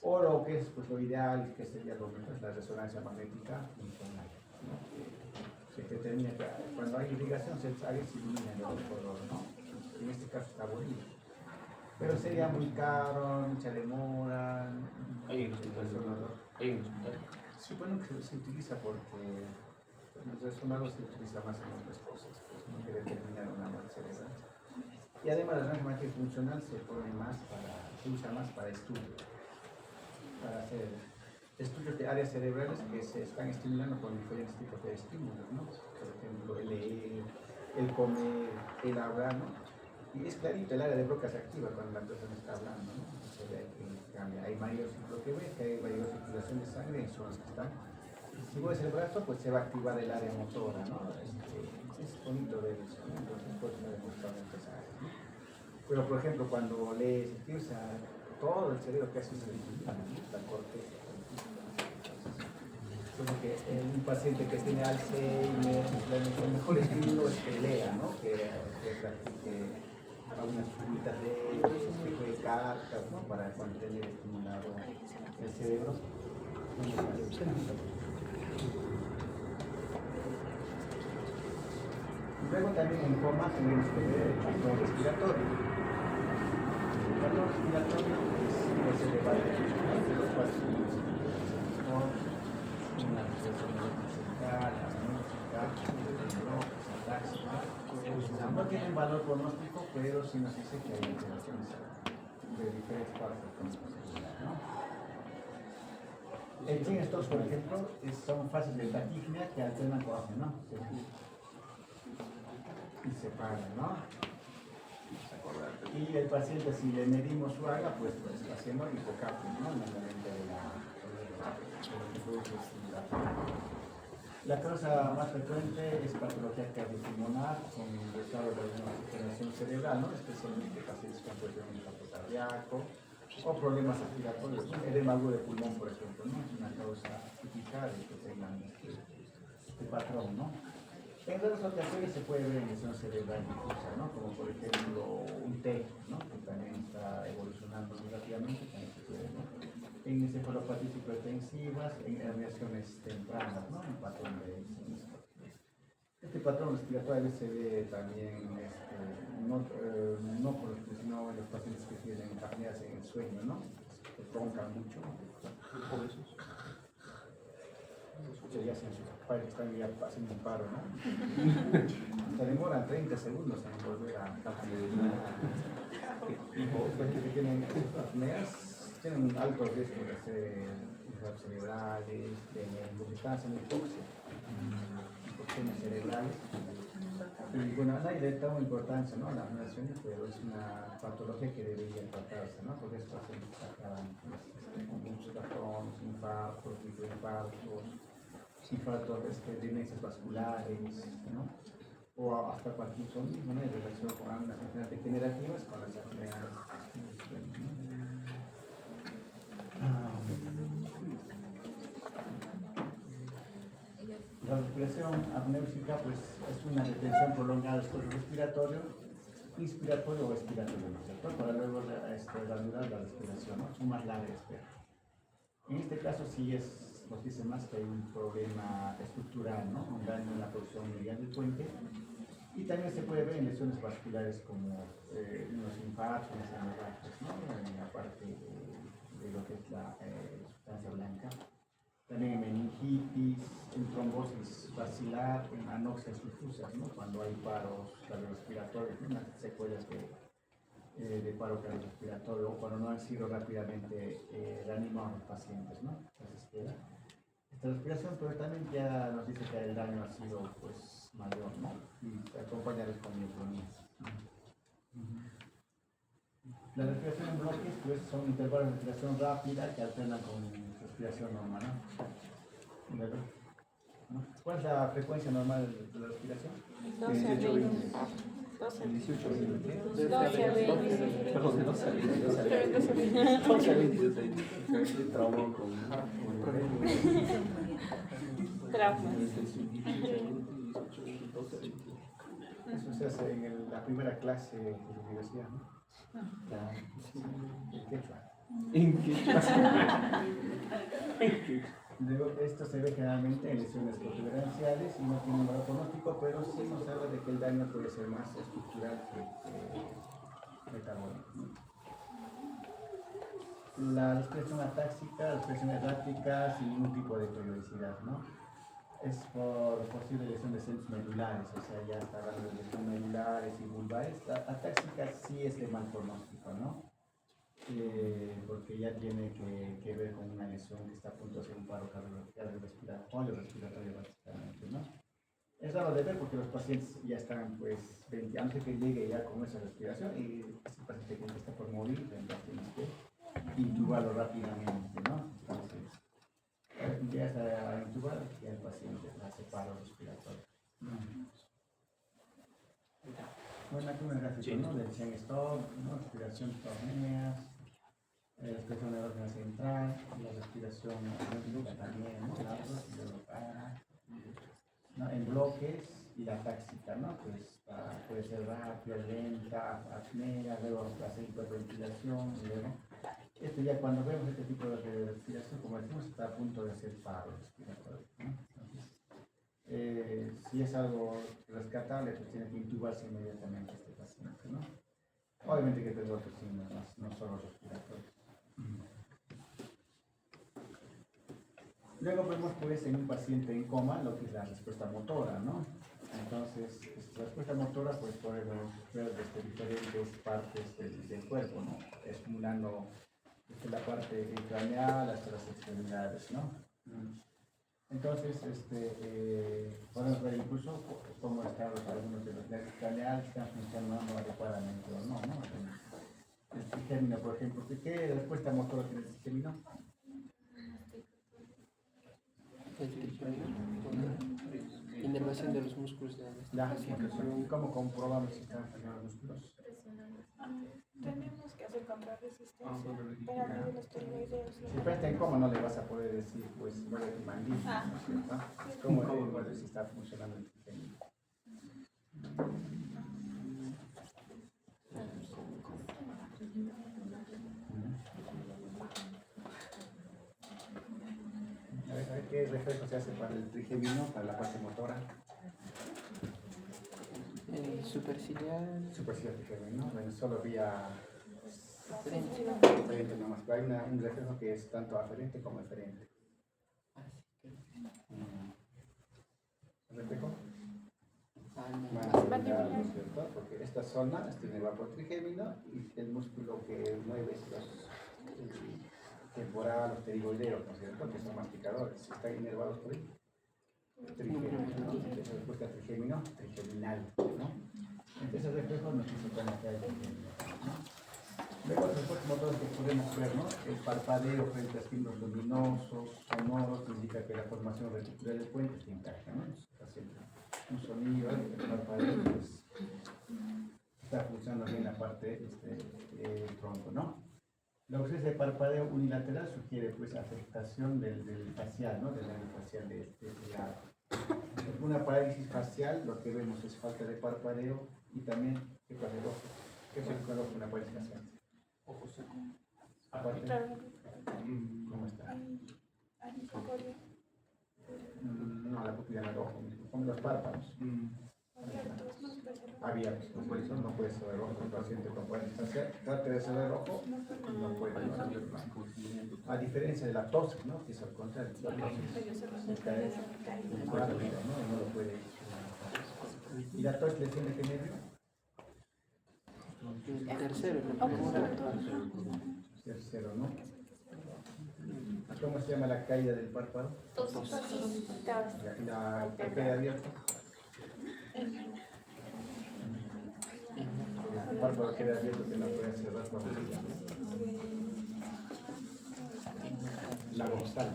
O lo que es pues, lo ideal, que sería lo mejor, es la resonancia magnética funcional, ¿no? Que determina que cuando hay irrigación se elimina el color, ¿no? En este caso está abolido. Pero sería muy caro, mucha demora. Hay un hospital. Hay un hospital. Sí, bueno, que se utiliza porque el resonador se utiliza más en otras cosas, pues, ¿no? Que determinar una muerte cerebral. Y además la resonancia funcional se usa más para estudio, para hacer estudios de áreas cerebrales que se están estimulando con diferentes tipos de estímulos, ¿no? Por ejemplo, el leer, el comer, el hablar, ¿no? Y es clarito el área de Broca se activa cuando la persona está hablando, ¿no? Se ve que cambia. Hay mayor lo que ve, que hay mayor circulación de sangre en zonas que están. Si mueves el brazo, pues se va a activar el área motora, ¿no? Es bonito ver eso, ¿no? Entonces, pues no demostrado en esas áreas, ¿no? Pero, por ejemplo, cuando lees, empieza todo el cerebro que hace es la corteza. Como que un paciente que tiene Alzheimer, el mejor estímulo es que lea, ¿no? Que practique algunas figuritas de que juegue cartas, ¿no? Para mantener estimulado el cerebro. Luego también en coma tenemos que ver el patrón respiratorio. El patrón respiratorio es elevado de los pacientes. Una respiración musical, no tienen valor pronóstico, pero sí nos dice que hay alteraciones de diferentes partes del cuerpo, ¿no? Estos, por ejemplo, son fases de taquipnea que alternan con ¿no? Y se paran, ¿no? Y el paciente, si le medimos su AGA, pues está haciendo hipocapnia, ¿no? En la mente de la causa más frecuente es patología cardiopulmonar con retardo de una oxigenación cerebral, ¿no? Especialmente pacientes con presión de infarto cardíaco o problemas respiratorios, ¿no? Edema agudo de pulmón, por ejemplo, ¿no? Es una causa típica de que tengan este patrón, ¿no? En otras ocasiones se puede ver en lesión cerebral difusa, ¿no? Como por ejemplo un TEC, ¿no? Que también está evolucionando muy rápidamente, también se puede, ¿no? En encefalopatías hipertensivas, en herniaciones tempranas, ¿no? Un patrón de sinistro. Este patrón respiratorio se ve también, no por los que, sino en los pacientes que tienen apneas en el sueño, ¿no? Que roncan mucho. Obesos. Ya se están ya haciendo un paro, ¿no? Se demoran 30 segundos en volver a los que tienen apneas tienen un alto riesgo de hacer infartos cerebrales, de inconstancia, de hipoxia, infecciones cerebrales. Y bueno, nadie le da una importancia, ¿no? A las naciones, pero es una patología que debería tratarse, ¿no? Porque estos pacientes acaban con muchos patrones, infartos, microinfartos, infartos, demencias vasculares, ¿no? O hasta Parkinsonismo, ¿no? En relación con algunas enfermedades degenerativas, con las enfermedades. La respiración apnéusica pues, es una retención prolongada del esfuerzo respiratorio, inspiratorio o expiratorio, ¿no es cierto? Para luego reanudar la respiración, ¿no? Es más larga espera. En este caso sí nos dice más que hay un problema estructural, ¿no? Un daño en la producción miliar del puente. Y también se puede ver en lesiones vasculares como unos infartos, unas hemorragias, ¿no? En la parte de lo que es la sustancia blanca. También en meningitis, en trombosis basilar, en anoxias difusas, ¿no? Cuando hay paros cardiorrespiratorios, ¿no? Unas secuelas de paro cardiorrespiratorio o cuando no han sido rápidamente reanimados los pacientes, ¿no? Entonces, esta respiración, pero también ya nos dice que el daño ha sido pues mayor, ¿no? Y acompañarles con miotonías. La respiración en bloques pues, son intervalos de respiración rápida que alternan con respiración normal, ¿no? ¿Cuál es la frecuencia normal de la respiración? 12 a 20. 12 a 18 a 20. 12 a 20. Perdón, de 12 a 20. 12 a 20. 12 a 20. Trauma con Traumas. Eso se hace en la primera clase de la universidad, ¿no? En quechua. Luego, esto se ve generalmente en lesiones protuberanciales y no tiene un valor pronóstico, pero sí nos habla de que el daño puede ser más estructural que metabólico, ¿no? la respiración atáxica, respiración errática, sin ningún tipo de periodicidad, ¿no? Es por posible lesión de centros medulares, o sea, ya está hablando de lesiones medulares y vulvares. La atáxica sí es de mal pronóstico, ¿no? Porque ya tiene que ver con una lesión que está a punto de hacer un paro cardiorrespiratorio, básicamente, ¿no? Es raro de ver porque los pacientes ya están, pues, antes que llegue ya con esa respiración y ese paciente que está por morir, entonces tienes que intubarlo rápidamente, ¿no? Entonces, empiezas a intubar y el paciente hace paro respiratorio. Bueno, aquí un gráfico, ¿no? Le decían stop, ¿no? Respiración torneas, respiración erógena central, la respiración aeróbica también, ¿no? Y luego para, ¿no? En bloques y la táxica, ¿no? Pues puede ser rápida, lenta, apnea, luego hacer hiperventilación, y luego esto ya cuando vemos este tipo de respiración, como decimos, está a punto de hacer paro respiratorio, ¿no? Entonces, si es algo rescatable, pues tiene que intubarse inmediatamente este paciente, ¿no? Obviamente que tengo otros signos más, no solo respiratorios. Luego vemos pues en un paciente en coma lo que es la respuesta motora, ¿no? Entonces, esta respuesta motora pues podemos ver desde diferentes partes del cuerpo, ¿no? Estimulando desde la parte craneal hasta las extremidades, ¿no? Entonces, podemos ver incluso cómo están algunos de los nervios craneales están funcionando adecuadamente o no, ¿no? El trigémino, por ejemplo, ¿qué respuesta motora tiene el trigémino? Inervación de los músculos de La ¿y cómo comprobamos si están funcionando los músculos? Tenemos que hacer contrarresistencia, pero no de los tiroideos. Si está en coma no le vas a poder decir, pues, mueve tu mandíbula, ¿no es cierto? ¿Cómo vas a ver si está funcionando el trigémino? A ver, ¿qué reflejo se hace para el trigémino, para la parte motora? el superciliar. Superciliar trigémino, ¿no? Bueno, solo vía Frente. aferente nomás, pero hay un reflejo que es tanto aferente como eferente. ¿El reflejo? Más delgado, ¿no es cierto? Porque esta zona tiene vapor trigémino y el músculo que mueve es el temporal, los pterigoideos, ¿no es cierto? Que son masticadores, están inervados por ahí. Trigémino, ¿no? Esa respuesta trigémino, trigeminal, ¿no? Entonces el reflejo nos dice cómo está el trigémino, ¿no? Luego los efectos motores que podemos ver, ¿no? El parpadeo frente a estímulos luminosos, sonoros, que indica que la formación reticular del puente está intacta, ¿no? Está haciendo un sonido, el parpadeo, pues, está funcionando bien la parte tronco, ¿no? La ausencia de parpadeo unilateral sugiere, pues, afectación del facial, ¿no? Del nervio facial de este lado. Una parálisis facial, lo que vemos es falta de parpadeo y también, ¿qué pasa el ojo? ¿Qué pasa con el ojo en una parálisis facial? Ojo seco. Aparte, ¿cómo está? No, la pupila del ojo, como los párpados. Abiertos, por eso no puede ser rojo el paciente con parálisis facial. Trate de ser rojo, no puede. A diferencia de la tos, ¿no? Que es al contrario, la tos se cae rápido, ¿no? Y no lo puede. ¿Y la tos lesión de qué nervio? El tercero, Tercero, ¿no? ¿Cómo se llama la caída del párpado? La pupila abierta. El párpado queda abierto que no puede cerrar por la vida. La dorsal.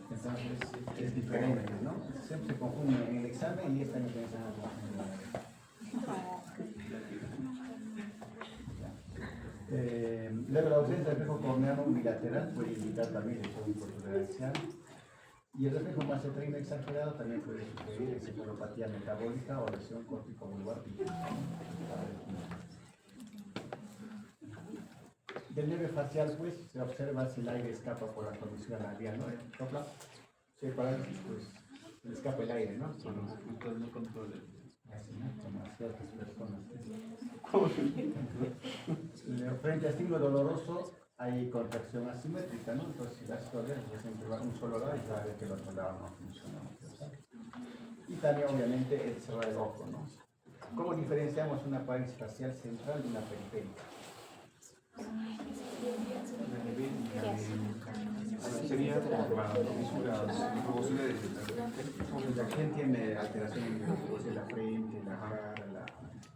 Entonces es diferente, ¿no? Siempre se confunde en el examen y esta no tiene nada que luego la ausencia de reflejo corneano bilateral puede indicar también lesión hipotolerancial. Y el reflejo macetrino exagerado también puede sugerir encefalopatía metabólica o lesión córtico-bulbar. Del nervio facial, pues, se observa si el aire escapa por la conducción labial, ¿no? Sopla, si hay parálisis, pues, le escapa el aire, ¿no? Entonces no controla. Así, ¿no? ciertas personas. Frente a estímulo doloroso hay contracción asimétrica, ¿no? Entonces, si las dolencias es entre un solo lado y se va a ver que el otro lado no funciona. Y también, obviamente, el cerrar el ojo, ¿no? ¿Cómo diferenciamos una parálisis facial central de una periférica? Sería por la micromusculares de ¿Quién tiene alteración en la frente, la cara,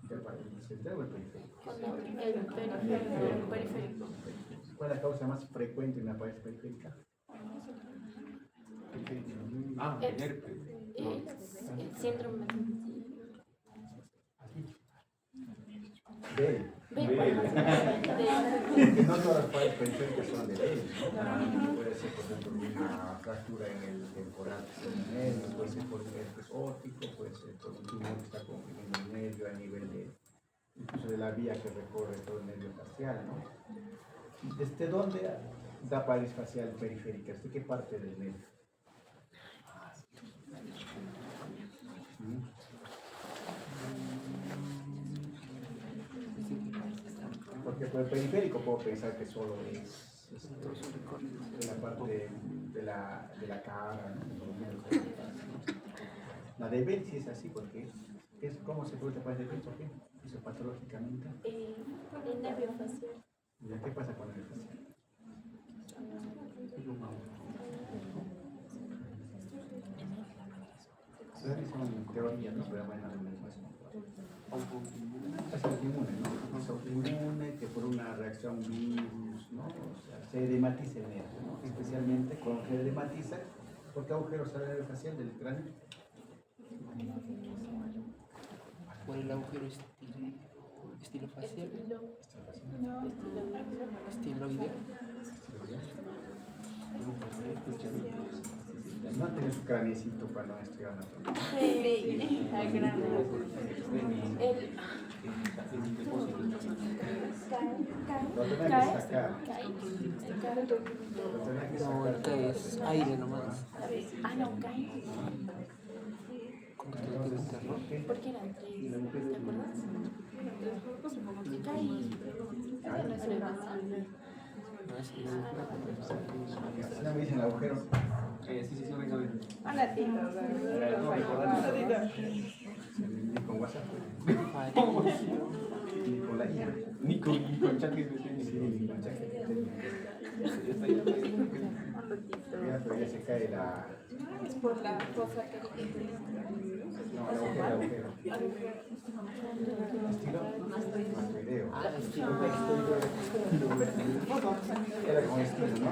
el central o el periférico? El periférico. ¿Cuál es la causa más frecuente en una parálisis periférica? el herpes. El síndrome Bell. No todas las parálisis periféricas son de Bell, ¿no? Puede ser, por ejemplo, una fractura en el temporal nervio, puede ser por un herpes óptico, puede ser por un tumor que está comprimiendo el nervio a nivel de, incluso de la vía que recorre todo el nervio facial, ¿no? ¿Desde dónde da parálisis facial periférica? ¿Desde qué parte del nervio? Porque por el periférico puedo pensar que solo es de la parte de la cara, ¿no? La de Bell sí es así, porque ¿cómo se puede tapar de Bell? ¿Por qué? Eso patológicamente. el nervio facial. ¿Y qué pasa con el nervio facial? Son teorías, ¿no? Pero bueno, es autoinmune, ¿no? Es autoinmune que por una reacción virus, ¿no? O sea, se edematiza el nervio, ¿no? Especialmente cuando se edematiza, ¿por qué agujero sale el nervio facial del cráneo? Por el agujero estilo facial. Estiloideo. No tiene su craneecito cuando estoy anatomía. Sí, Lo tenía que sacar. No, que es aire nomás. no, cae. Entonces, Porque eran tres, ¿te acuerdas? así me dicen el agujero. Sí, una vez. Hola, tito. Ni con WhatsApp, ni con la IA. Ni con chaques de Sí, ni con chat. Ya, pero ya se cae la. Es por la cosa que No, el agujero. ¿Estilo? Mastoideo. Era con estilo, ¿no?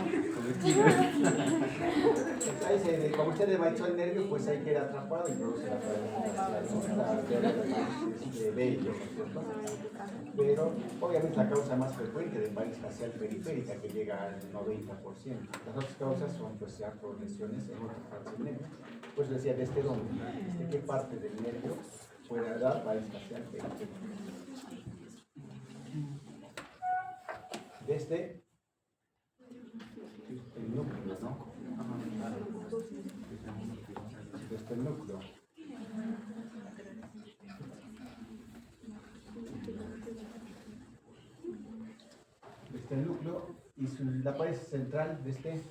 Ahí como usted desmachó el nervio, pues ahí queda atrapado y produce la parálisis bello, ¿no? Pero obviamente la causa más frecuente de parálisis facial periférica, que llega al 90%. Las otras causas son pues ya por lesiones en otras partes del nervio. Pues decía, ¿desde dónde? ¿Desde qué parte del nervio puede dar parálisis facial periférica? Desde el núcleo, ¿no? Desde el núcleo. Desde el núcleo y la parálisis central desde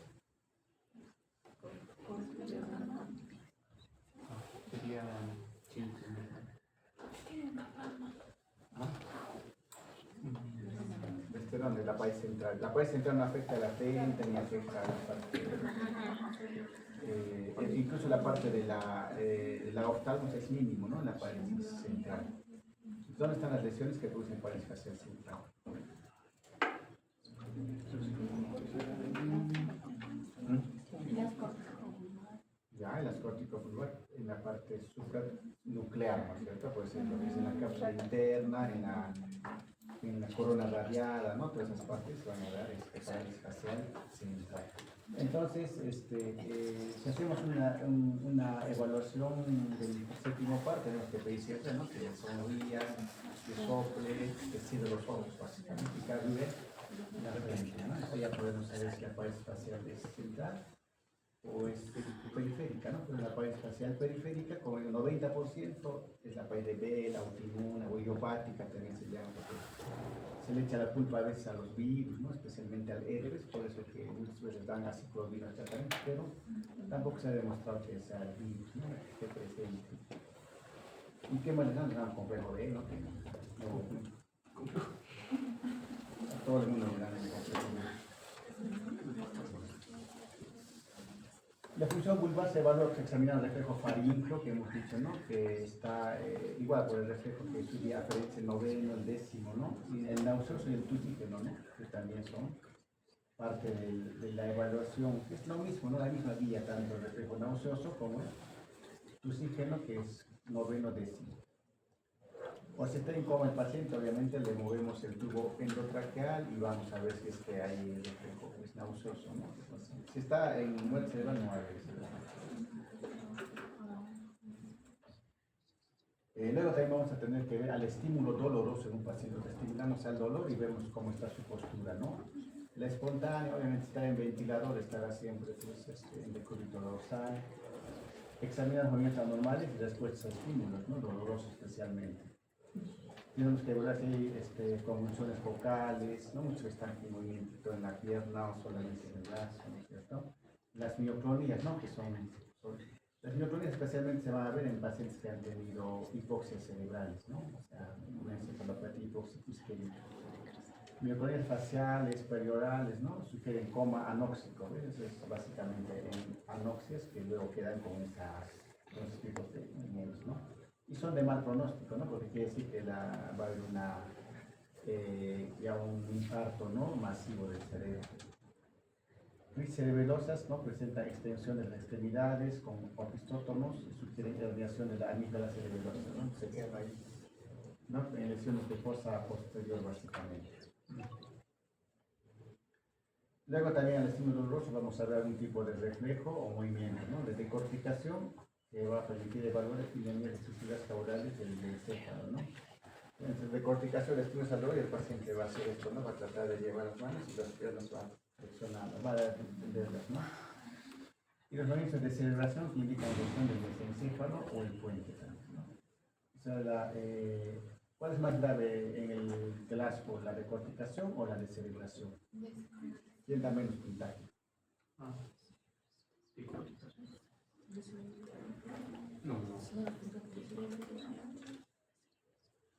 Sería. ¿desde dónde? La parálisis central. La parálisis central no afecta a la frente ni afecta a la parte. Incluso la parte de la oftalmos es mínimo, ¿no? La parálisis central. ¿Dónde están las lesiones que producen parálisis facial central? Ya, en las corticofibras, en la parte supranuclear, ¿no es cierto? Puede ser lo que es en la cápsula interna, en la corona radiada, ¿no? Todas esas partes van a dar parálisis facial central. Entonces, si hacemos una evaluación del séptimo par, tenemos que pedir siempre, ¿no? Que sonría, que sople, que cierre los ojos, básicamente, y que abrigue la frente, ¿no? Esto ya podemos saber si la parálisis facial es central o es periférica, ¿no? Pero la pared facial periférica, como el 90% es la pared de vela, autoinmune o idiopática, también se llama, porque se le echa la culpa a veces a los virus, ¿no? Especialmente al herpes, por eso que muchas veces dan aciclovir al tratamiento, pero tampoco se ha demostrado que sea el virus, ¿no? Que presente. ¿Y qué manera nos dan complejo B, no? A todo el mundo le dan el complejo B. La función vulvar se evalúa que examina el reflejo faríngeo que hemos dicho, ¿no? Que está igual por el reflejo que estudia aparece el noveno, el décimo, ¿no? Y el nauseoso y el tutígeno, ¿no? Que también son parte de la evaluación, que es lo mismo, ¿no? La misma vía, tanto el reflejo nauseoso como el tutígeno, que es noveno, décimo. O si está en coma el paciente, obviamente le movemos el tubo endotraqueal y vamos a ver si es que hay el reflejo pues, nauseoso, ¿no? Si está en muerte cerebral, no hay luego también vamos a tener que ver al estímulo doloroso en un paciente. Estimulamos al dolor y vemos cómo está su postura, ¿no? La espontánea, obviamente, está en ventilador, estará siempre pues, en decúbito dorsal. Examinar los movimientos anormales y respuestas a estímulos, ¿no? Dolorosos especialmente. Tenemos que ver si hay convulsiones focales, ¿no? Muchos están en movimiento en la pierna o solamente en el brazo, ¿no es cierto? Las mioclonías, ¿no? Que las mioclonías especialmente se van a ver en pacientes que han tenido hipoxias cerebrales, ¿no? O sea, una encefalopatía hipóxica isquémica. Mioclonías faciales, periorales, ¿no? Sugieren coma anóxico, ¿ves? Eso es básicamente en anoxias que luego quedan con esos tipos de movimientos, ¿no? Y son de mal pronóstico, ¿no? Porque quiere decir que va a haber ya un infarto, ¿no? Masivo del cerebro. Crisis cerebelosas, ¿no? Presentan extensión de las extremidades con opistótomos y sugieren herniación de la amígdala cerebelosa, ¿no? Se queda ahí, ¿no? En lesiones de fosa posterior, básicamente. Luego también al estímulo doloroso vamos a ver algún tipo de reflejo o movimiento, ¿no? De decorticación, que va a permitir evaluar epidemias de estructuras caudales del encéfalo, ¿no? Entonces, decorticación de estructuras al dolor y el paciente va a hacer esto, ¿no? Va a tratar de llevar las manos y las piernas van flexionando, va a entenderlas, ¿no? Y los movimientos de celebración que indican lesión del mesencéfalo o el puente también, ¿no? O sea, ¿cuál es más grave en el Glasgow, la decorticación o la descerebración? ¿Quién da menos puntaje? No.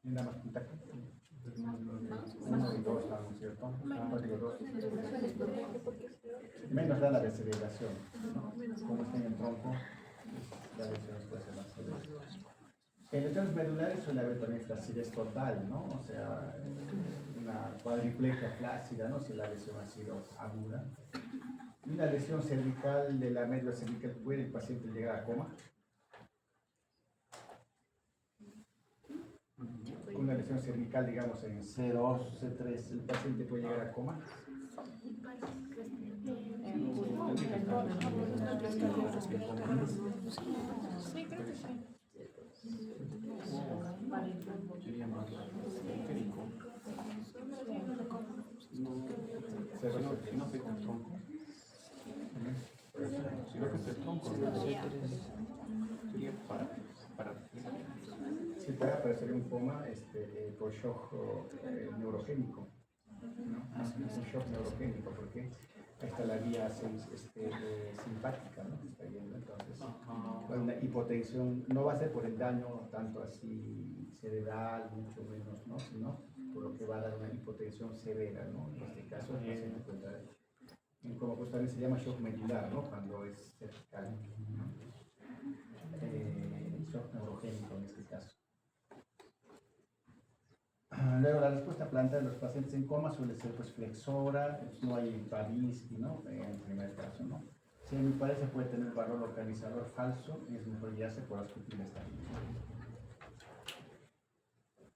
¿Quién da más puntaje? Uno y dos, ¿no es cierto? Digo dos. Menos da la descerebración, ¿no? Como está en el tronco, la lesión puede ser más severa. En lesiones medulares suele haber también flacidez total, ¿no? O sea, una cuadriplegia flácida, ¿no? Si la lesión ha sido aguda. Y una lesión cervical de la médula cervical, ¿puede el paciente llegar a coma? Una lesión cervical, digamos, en C2, C3, ¿el paciente puede llegar a coma? Sí, creo que sí. Sería más periférico. No afecta el tronco. Si no afecta el tronco, sería para Si puede aparecer un coma por shock neurogénico, ¿no? Es un shock neurogénico porque ahí está la vía simpática, ¿no? Está yendo, entonces, una hipotensión no va a ser por el daño tanto así cerebral, mucho menos, ¿no? Sino por lo que va a dar una hipotensión severa, ¿no? En este caso, el paciente puede dar, como pues también se llama shock medular, ¿no? Cuando es cervical, ¿no? Shock neurogénico en este caso. Luego la respuesta plantea de los pacientes en coma suele ser pues flexora, no hay Babinski, ¿no? En el primer caso, ¿no? Si a mi parecer puede tener valor localizador falso, es mejor guiarse por las pupilas también.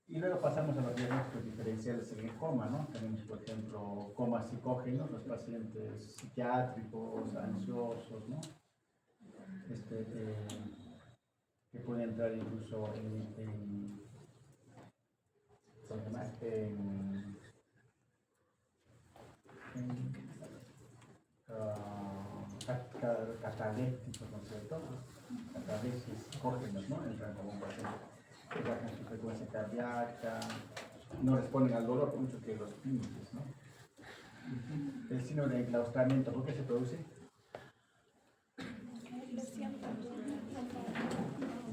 Y luego pasamos a los diagnósticos diferenciales en el coma, ¿no? Tenemos, por ejemplo, coma psicógeno, los pacientes psiquiátricos, ansiosos, ¿no? Que pueden entrar incluso en catalépticos, ¿no es cierto? Catalepsis cógenos, ¿no? Entran como un paciente que bajan su frecuencia cardíaca, no responden al dolor por mucho que los pinches, ¿no? El síndrome de enclaustramiento, ¿por qué se produce?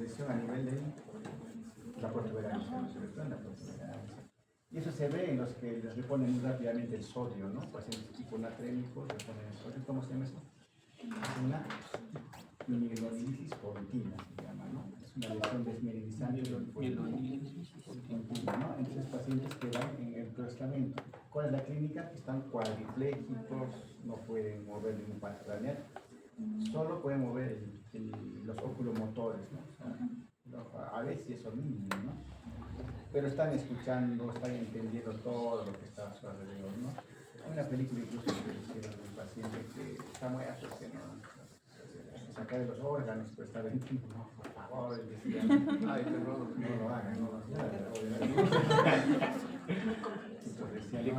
Lesión a nivel de la protuberancia, ¿no es cierto? En la protuberancia. Y eso se ve en los que les reponen muy rápidamente el sodio, ¿no? Pacientes tipo natrémicos reponen el sodio. ¿Cómo se llama eso? Es una mielodilisis pontina, se llama, ¿no? Es una lesión desmielodizante pontina, ¿no? Entonces, pacientes que van en el enclaustramiento. ¿Cuál es la clínica? Están cuadriplégicos, no pueden mover ningún parte craneal, solo pueden mover los oculomotores, ¿no? O sea, a veces eso mínimo, ¿no? Pero están escuchando, están entendiendo todo lo que está a su alrededor, ¿no? Hay una película incluso que hicieron de un paciente que está muy asociado, ¿no? Sacar de los órganos, pero está vendiendo, no, por favor, él decía, Ay, terror. no lo hagan, no lo hagan. Entonces decía,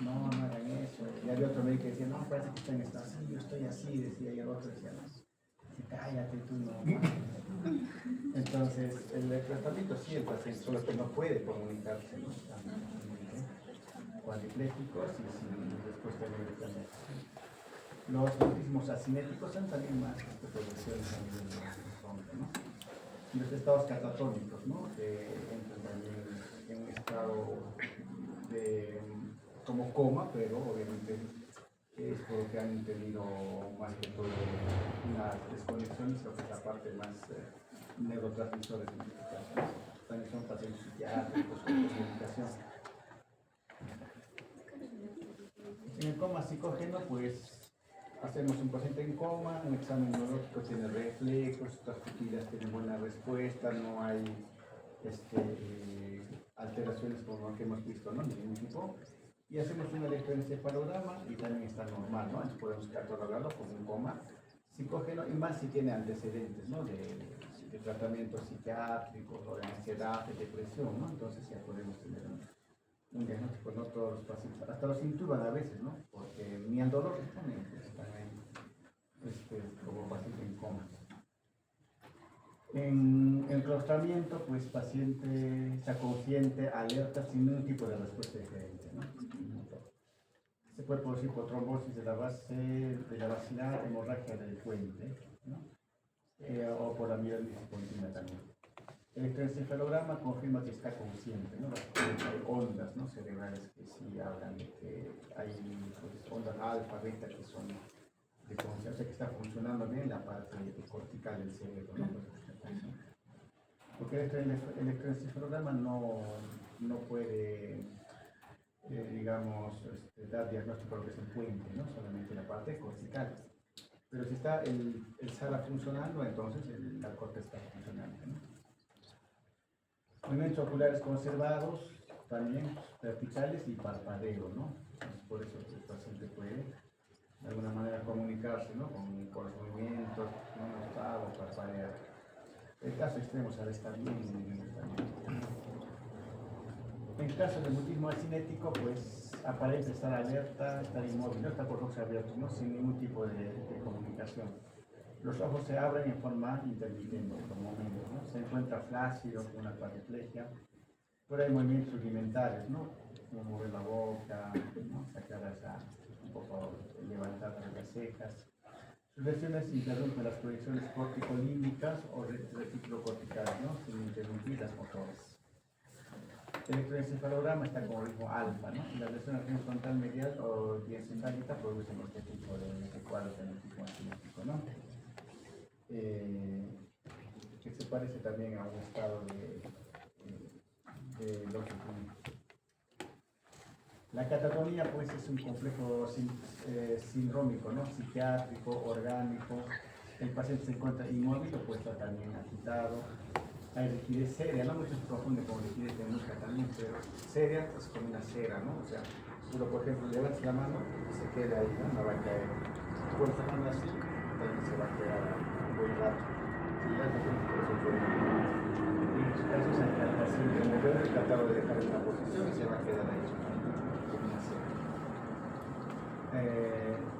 no hagan eso. Y había otro médico que decía, no, parece que usted está así, yo estoy así, decía, y el otro decía, no, cállate tú, no. Entonces, el tratamiento sí, el paciente, solo que no puede comunicarse, ¿no? Cuadriplégicos y sin respuesta neuroplanar. Los autismos asimétricos son también más producciones a nivel de tronco, ¿no? Y los estados catatónicos, ¿no? Que entran también en un estado de, como coma, pero obviamente es porque han tenido más que todo unas desconexiones, lo que es la parte más neurotransmisores de medicación. También son pacientes psiquiátricos con comunicación. En el coma psicógeno, pues hacemos un paciente en coma, un examen neurológico tiene reflejos, estas pupilas tienen buena respuesta, no hay alteraciones como lo que hemos visto, ¿no? De ningún tipo. Y hacemos un electroencefalograma y también está normal, ¿no? Entonces podemos catalogarlo como un coma psicógeno y más si tiene antecedentes, ¿no? De tratamientos psiquiátricos o de ansiedad, de depresión, ¿no? Entonces ya podemos tener un diagnóstico, no todos los pacientes, hasta los intuban a veces, ¿no? Porque ni al dolor responden, pues están ahí como paciente en coma. En el enclaustramiento, pues paciente está consciente, alerta, sin ningún tipo de respuesta diferente, ¿no? Se puede producir por trombosis de la vacilar, hemorragia del puente, ¿no? O por amiloidosis continua también. El electroencefalograma confirma que está consciente, ¿no? Hay ondas, ¿no? Cerebrales que sí hablan de que hay pues, ondas alfa, beta que son de conciencia, o sea que está funcionando bien la parte cortical del cerebro, ¿no? Porque el electroencefalograma no puede, digamos, dar diagnóstico de lo que es el puente, ¿no? Solamente la parte cortical. Pero si está el SARA funcionando, entonces la corte está funcionando, ¿no? Movimientos oculares conservados, también verticales y parpadeo, ¿no? Entonces, por eso el paciente puede de alguna manera comunicarse, ¿no? Con los movimientos, no notado, parpadear. El caso extremo sabe estar bien también. En caso de mutismo asinético, pues aparece estar alerta, estar inmóvil, no está por ojos abiertos, ¿no? Sin ningún tipo de comunicación. Los ojos se abren en forma intermitente por momentos, ¿no? Se encuentra flácido con una paraplegia, pero hay movimientos rudimentarios, ¿no? Como mover la boca, ¿no? Sacar un poco levantadas las cejas. Sus lesiones interrumpen las proyecciones corticolímbicas o reticulocorticales, ¿no? Sin interrumpir las motoras. El electroencefalograma está como ritmo alfa, ¿no? Y las lesiones frontal medial o diencefálica producen este tipo de cuadros en el tipo asimétrico, ¿no? Que se parece también a un estado de longitud. La catatonía, pues, es un complejo sindrómico, ¿no? Psiquiátrico, orgánico. El paciente se encuentra inmóvil o puede estar también agitado. Hay rigidez seria, no muchos se confunde con rigidez de nuca también, pero seria es como una cera, ¿no? O sea, uno, por ejemplo, levantas la mano y se queda ahí, ¿no? No va a caer. Pones la mano así, también se va a quedar un buen rato. Si ya te tienes por eso puede. En muchos casos hay que al paciente mover, tratar de dejar en una posición y se va a quedar ahí. Como una cera.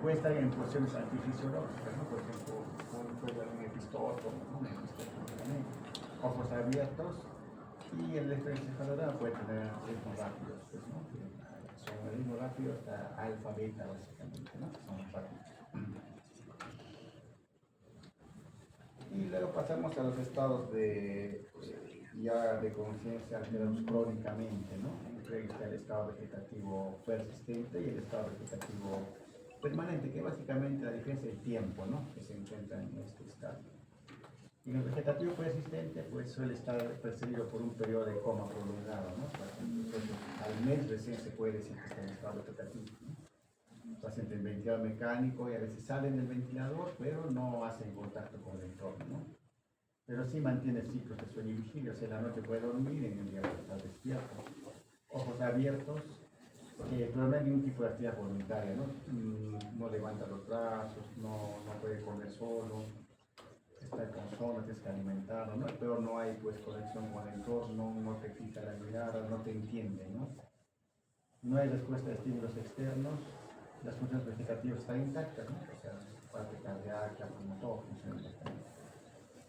puede estar en posiciones antifisiológicas, ¿no? Por ejemplo, puede haber un epistótomo, ¿no? Un epistótomo también, ojos abiertos, y el electroencefalograma puede tener ritmos rápidos, pues, ¿no? Que son el ritmo rápido hasta alfa, beta, básicamente, ¿no? Que son rápidos. Y luego pasamos a los estados ya de conciencia alterados crónicamente, ¿no? Entre el estado vegetativo persistente y el estado vegetativo permanente, que básicamente la diferencia del tiempo, ¿no? Que se encuentra en este estado. En el vegetativo persistente, pues suele estar precedido por un periodo de coma prolongado, ¿no? Entonces, al mes recién se puede decir que está en estado vegetativo, ¿no? Paciente en ventilador mecánico y a veces salen del ventilador, pero no hacen contacto con el entorno, ¿no? Pero sí mantiene ciclos de sueño y vigilia, o sea, en la noche puede dormir, en el día puede estar despierto. Ojos abiertos, pero no hay ningún tipo de actividad voluntaria, ¿no? No levanta los brazos, no puede comer solo, está con sono, tienes que alimentarlo, ¿no? Pero no hay pues conexión con el entorno, no te quita la mirada, no te entiende, ¿no? No hay respuesta a estímulos externos, las funciones vegetativas están intactas, ¿no? O sea, parte cardíaca, como todo funciona perfectamente.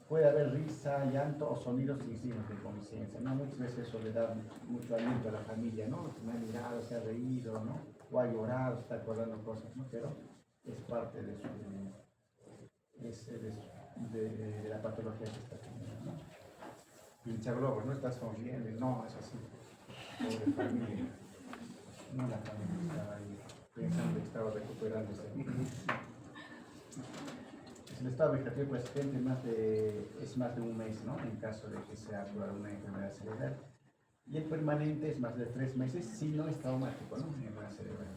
Puede haber risa, llanto o sonidos sin signos de conciencia, ¿no? Muchas veces eso le da mucho aliento a la familia, ¿no? Me ha mirado, se ha reído, ¿no? O ha llorado, está acordando cosas, ¿no? Pero es parte de de la patología que está teniendo, ¿no? Pincha globos, ¿no? Está sonriendo, no, es así. Pobre familia. No, la familia estaba ahí pensando que estaba recuperándose. El estado vegetativo persistente es más de un mes, ¿no? En caso de que sea por una enfermedad cerebral. Y el permanente es más de 3 meses si no es traumático, ¿no? Enfermedad cerebral.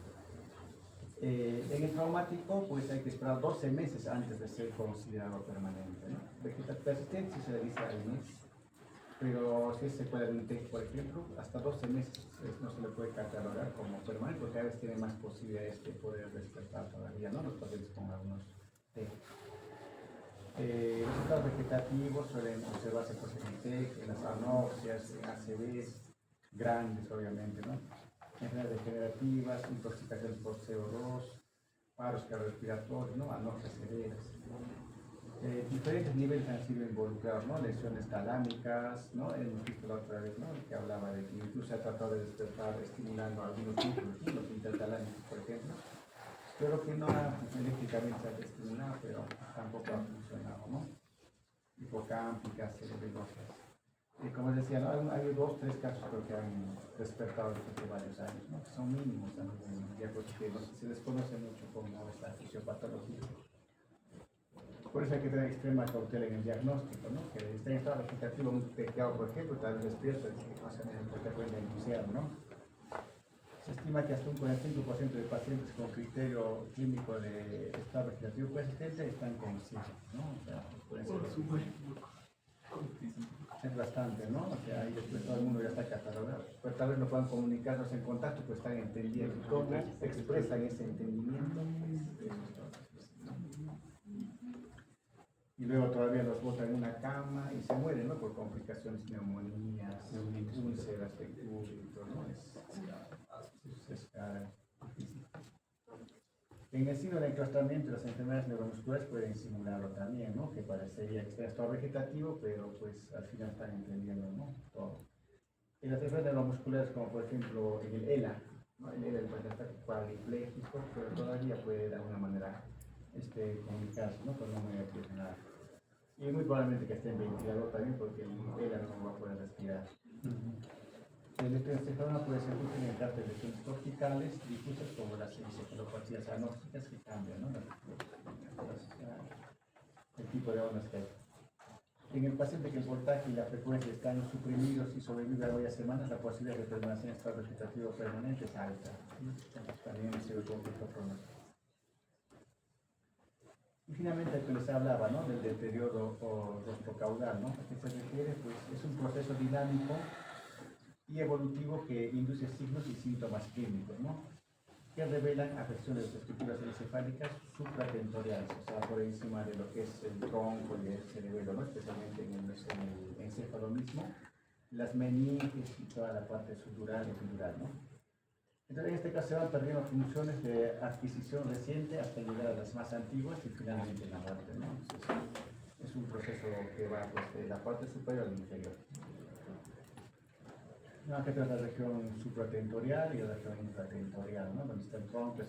En el traumático, pues hay que esperar 12 meses antes de ser considerado permanente, ¿no? Vegetativo persistente se le dice al mes, pero si es secuela de un TEC, por ejemplo, hasta 12 meses no se le puede catalogar como permanente, porque a veces tiene más posibilidades de poder despertar todavía, ¿no? Los pacientes con algunos TEC. Los estados vegetativos suelen observarse por el TEC, en las anoxias, en ACVs, grandes obviamente, ¿no? Enfermedades degenerativas, intoxicación por CO2, paros cardiorrespiratorios, ¿no? Anoxias severas. Diferentes niveles han sido involucrados, ¿no? Lesiones talámicas, ¿no? Hemos visto la otra vez, ¿no? Que hablaba de que incluso se ha tratado de despertar estimulando algunos núcleos, ¿no? Los intertalámicos, por ejemplo. Pero que no eléctricamente se ha estimulado, pero tampoco ha funcionado, ¿no? Hipocámpicas, cerebrosas. Como les decía, ¿no? Hay 2 o 3 casos creo que han despertado después de varios años, ¿no? Que son mínimos también, ya porque se desconoce mucho cómo es la fisiopatología. Por eso hay que tener extrema cautela en el diagnóstico, ¿no? Que está en estado vegetativo un pequeado, por ejemplo, tal vez despierto y que no se te puede denunciar, ¿no? Se estima que hasta un 45% de pacientes con criterio clínico de estado vegetativo persistente están conscientes, ¿no? O sea, pueden ser... Es bastante, ¿no? O sea, ahí después todo el mundo ya está catalogado. Pero tal vez no puedan comunicarnos en contacto, pues están entendiendo. ¿Cómo expresan ese entendimiento? Y luego todavía los botan en una cama y se mueren, ¿no? Por complicaciones, neumonías, úlceras de cúbito, ¿no? Es difícil. En el signo de enclaustramiento, las enfermedades neuromusculares pueden simularlo también, ¿no? Que parecería que está en estado vegetativo, pero pues al final están entendiendo, ¿no? Todo. En las enfermedades neuromusculares, como por ejemplo en el ELA, ¿no? El ELA puede estar parapléjico, pero todavía puede de alguna manera comunicarse, ¿no? Con un medio funcional. Y muy probablemente que esté en ventilador también, porque el ELA no va a poder respirar. El electroencefalograma puede ser útil en casos de lesiones corticales difusas como las encefalopatías anóxicas que cambian, ¿no? El tipo de ondas que hay. En el paciente que el voltaje y la frecuencia están suprimidos y sobrevive a varias semanas, la posibilidad de permanecer en estado vegetativo permanente es alta. También se ve conflicto pronóstico. Y finalmente, el que les hablaba, ¿no? Del deterioro rostrocaudal, ¿no? ¿A qué se refiere? Pues es un proceso dinámico y evolutivo que induce signos y síntomas clínicos, ¿no? Que revelan afecciones de las estructuras encefálicas supratentoriales, o sea, por encima de lo que es el tronco y el cerebelo, ¿no? Especialmente en el encéfalo mismo, las meninges y toda la parte sutural y epidural, ¿no? Entonces, en este caso se van perdiendo funciones de adquisición reciente hasta llegar a las más antiguas y finalmente la muerte, ¿no? Entonces, es un proceso que va pues, de la parte superior al inferior. No, acá tenemos la región supratentorial y la región infratentorial, ¿no? Donde está el tronco.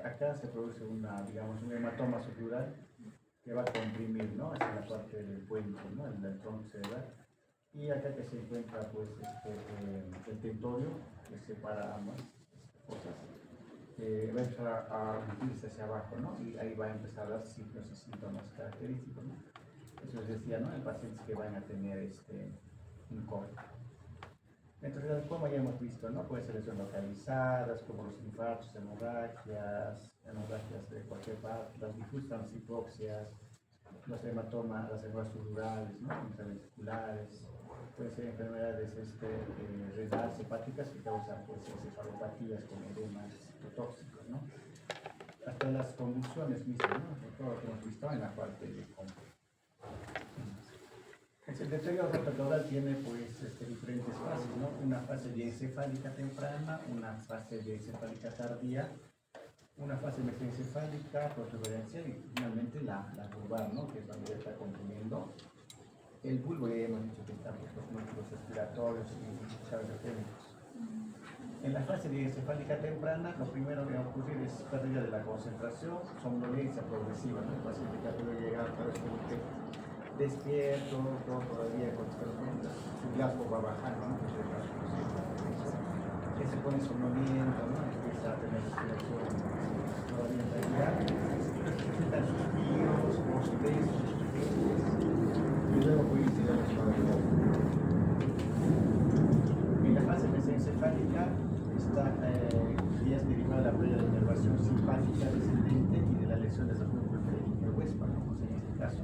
Acá se produce digamos, un hematoma subdural que va a comprimir, ¿no? Hacia la parte del puente, ¿no? El tronco cerebral. Y acá que se encuentra pues, el tentorio que separa ambas cosas. Va a empezar a hundirse hacia abajo, ¿no? Y ahí va a empezar a dar signos y síntomas característicos, ¿no? Eso les decía, ¿no? En pacientes que van a tener un coma. Entonces, el coma ya hemos visto, ¿no? Puede ser lesiones localizadas, como los infartos, hemorragias de cualquier parte, las difusas hipoxias, los hematomas, las hemorragias subdurales, ¿no? Intraventriculares, pueden ser enfermedades renales hepáticas que causan pues, encefalopatías con edemas citotóxicos, ¿no? Hasta las convulsiones mismas, ¿no? Todo lo que hemos visto en la parte de coma. El deterioro rotocaural tiene pues, diferentes fases, ¿no? Una fase diencefálica temprana, una fase diencefálica tardía, una fase mesencefálica, protuberancial y finalmente la vulvar, ¿no? Que es donde ya está concluyendo el bulbo. Ya hemos dicho que están los músculos respiratorios y cerebrogénicos. En la fase diencefálica temprana, lo primero que va a ocurrir es pérdida de la concentración, somnolencia progresiva, ¿no? El paciente que ha podido llegar a través de despierto, todavía con su glasgo va bajando, ¿no? Que se pone somnoliento, ¿no? Empieza a tener respiración todavía irregular, necesitan suspiros, bostezos, y luego puede irse a la suavidad. En la fase mesencefálica está ya es derivada de la pérdida de inervación simpática descendente y de la lesión de los núcleos periféricos huespa, ¿no? Pues en este caso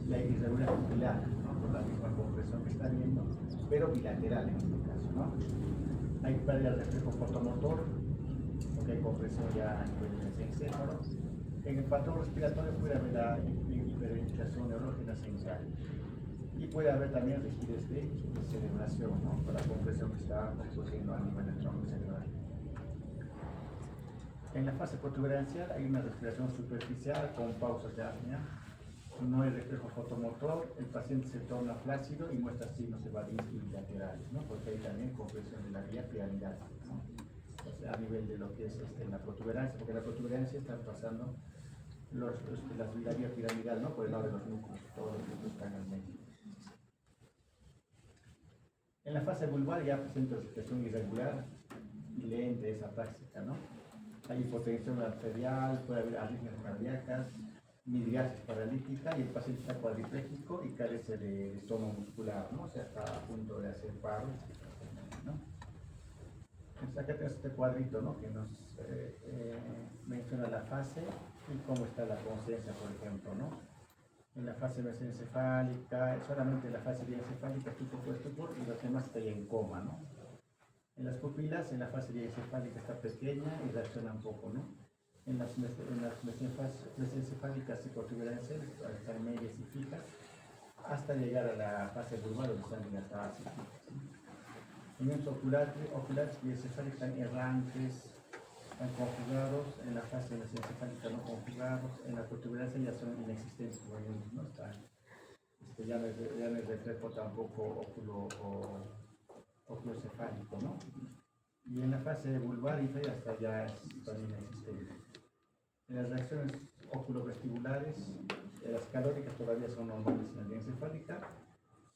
la irregularidad pupilar, ¿no? Por la misma compresión que está viendo, pero bilateral en este caso, ¿no? Hay pérdida de reflejo fotomotor, porque hay compresión ya a nivel del encéfalo. En el patrón respiratorio puede haber la hiperventilación neurógena central y puede haber también rigidez de celebración, ¿no? Por la compresión que está ocurriendo a nivel del tronco cerebral. En la fase protuberancial hay una respiración superficial con pausas de apnea. No hay reflejo fotomotor, el paciente se torna flácido y muestra signos evadistas bilaterales, ¿no? Porque hay también compresión de la vía piramidal, ¿no? O sea, a nivel de lo que es la protuberancia, porque la protuberancia está pasando la vía piramidal, ¿no? Por el lado de los núcleos, todos los núcleos están en el medio. En la fase vulvar ya presenta respiración irregular y lenta, esa práctica, ¿no? Hay hipotensión arterial, puede haber arritmias cardíacas, midriasis paralítica y el paciente está cuadripléjico y carece de tono muscular, ¿no? O sea, está a punto de hacer paro, ¿no? Entonces acá tenemos este cuadrito, ¿no? Que nos menciona la fase y cómo está la conciencia, por ejemplo, ¿no? En la fase mesencefálica, solamente en la fase diencefálica estupor y los demás están en coma, ¿no? En las pupilas, en la fase diencefálica está pequeña y reacciona un poco, ¿no? En las mesencefálicas y protuberanciales están medias y fijas hasta llegar a la fase vulvar donde están dilatadas y fijas. En los oculares y encefálicos están errantes, están conjugados, en la fase mesencefálica no conjugados, en la protuberancia ya son inexistentes, ¿no? Ya no es reflejo tampoco oculocefálico, ¿no? Y en la fase vulvar y hasta ya son inexistentes. En las reacciones oculovestibulares, las calóricas todavía son normales en la diencefálica,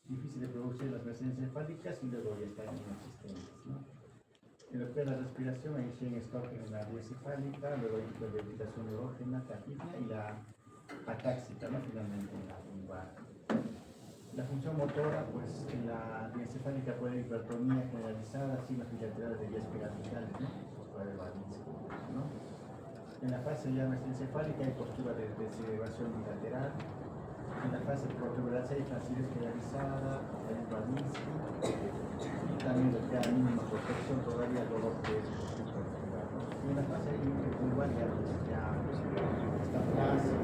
difícil de producir las mesencefálicas y luego ya están inexistentes, ¿no? En lo que es la respiración, hay Shen stock en la diencefálica, luego hay hiperventilación neurógena, taquipnea y la atáxica, ¿no? Finalmente en la vulvar. La función motora, pues en la diencefálica puede haber hipertonía generalizada, signos bilaterales de vías piramitales, ¿no? Pues puede haber ¿no? En la fase ya mesencefálica hay postura de celebración bilateral. En la fase protuberancial hay flacidez generalizada, hay Babinski, y también le queda mínima protección todavía al dolor que es superficial, ¿no? Y en la fase vulvar ya está flácido,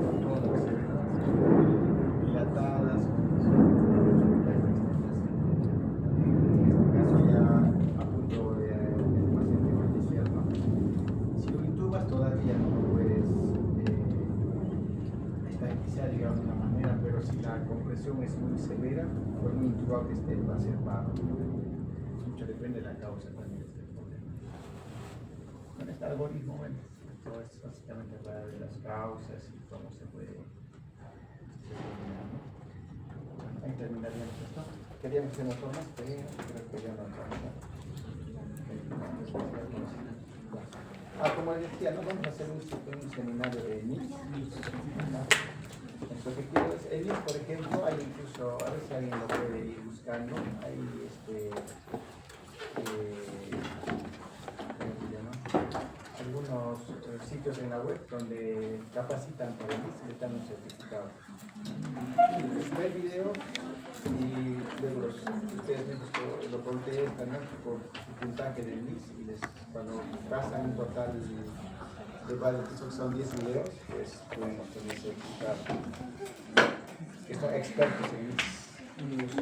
con todo lo que se ve, dilatadas, en este caso ya presión es muy severa, por muy intubado que esté, va a ser paro. Mucho depende de la causa también de este problema. Con este algoritmo, bueno, esto es básicamente hablar de las causas y cómo se puede determinar, ¿no? Bueno, ahí terminaríamos esto. Queríamos hacer otro más, pero creo que ya no alcanza. Como les decía, ¿no? Vamos a hacer un seminario de NIS. Lo que quiero es, el NIS, por ejemplo, hay incluso, a ver si alguien lo puede ir buscando, hay ¿cómo se llama? Algunos sitios en la web donde capacitan para el NIS y les dan un certificado. Ve el video y luego ustedes mismos lo contestan, ¿no? Por su puntaje del NIS y cuando pasan un total de varios, que son 10 videos, pues pueden obtener certificado. Que son expertos en NIS.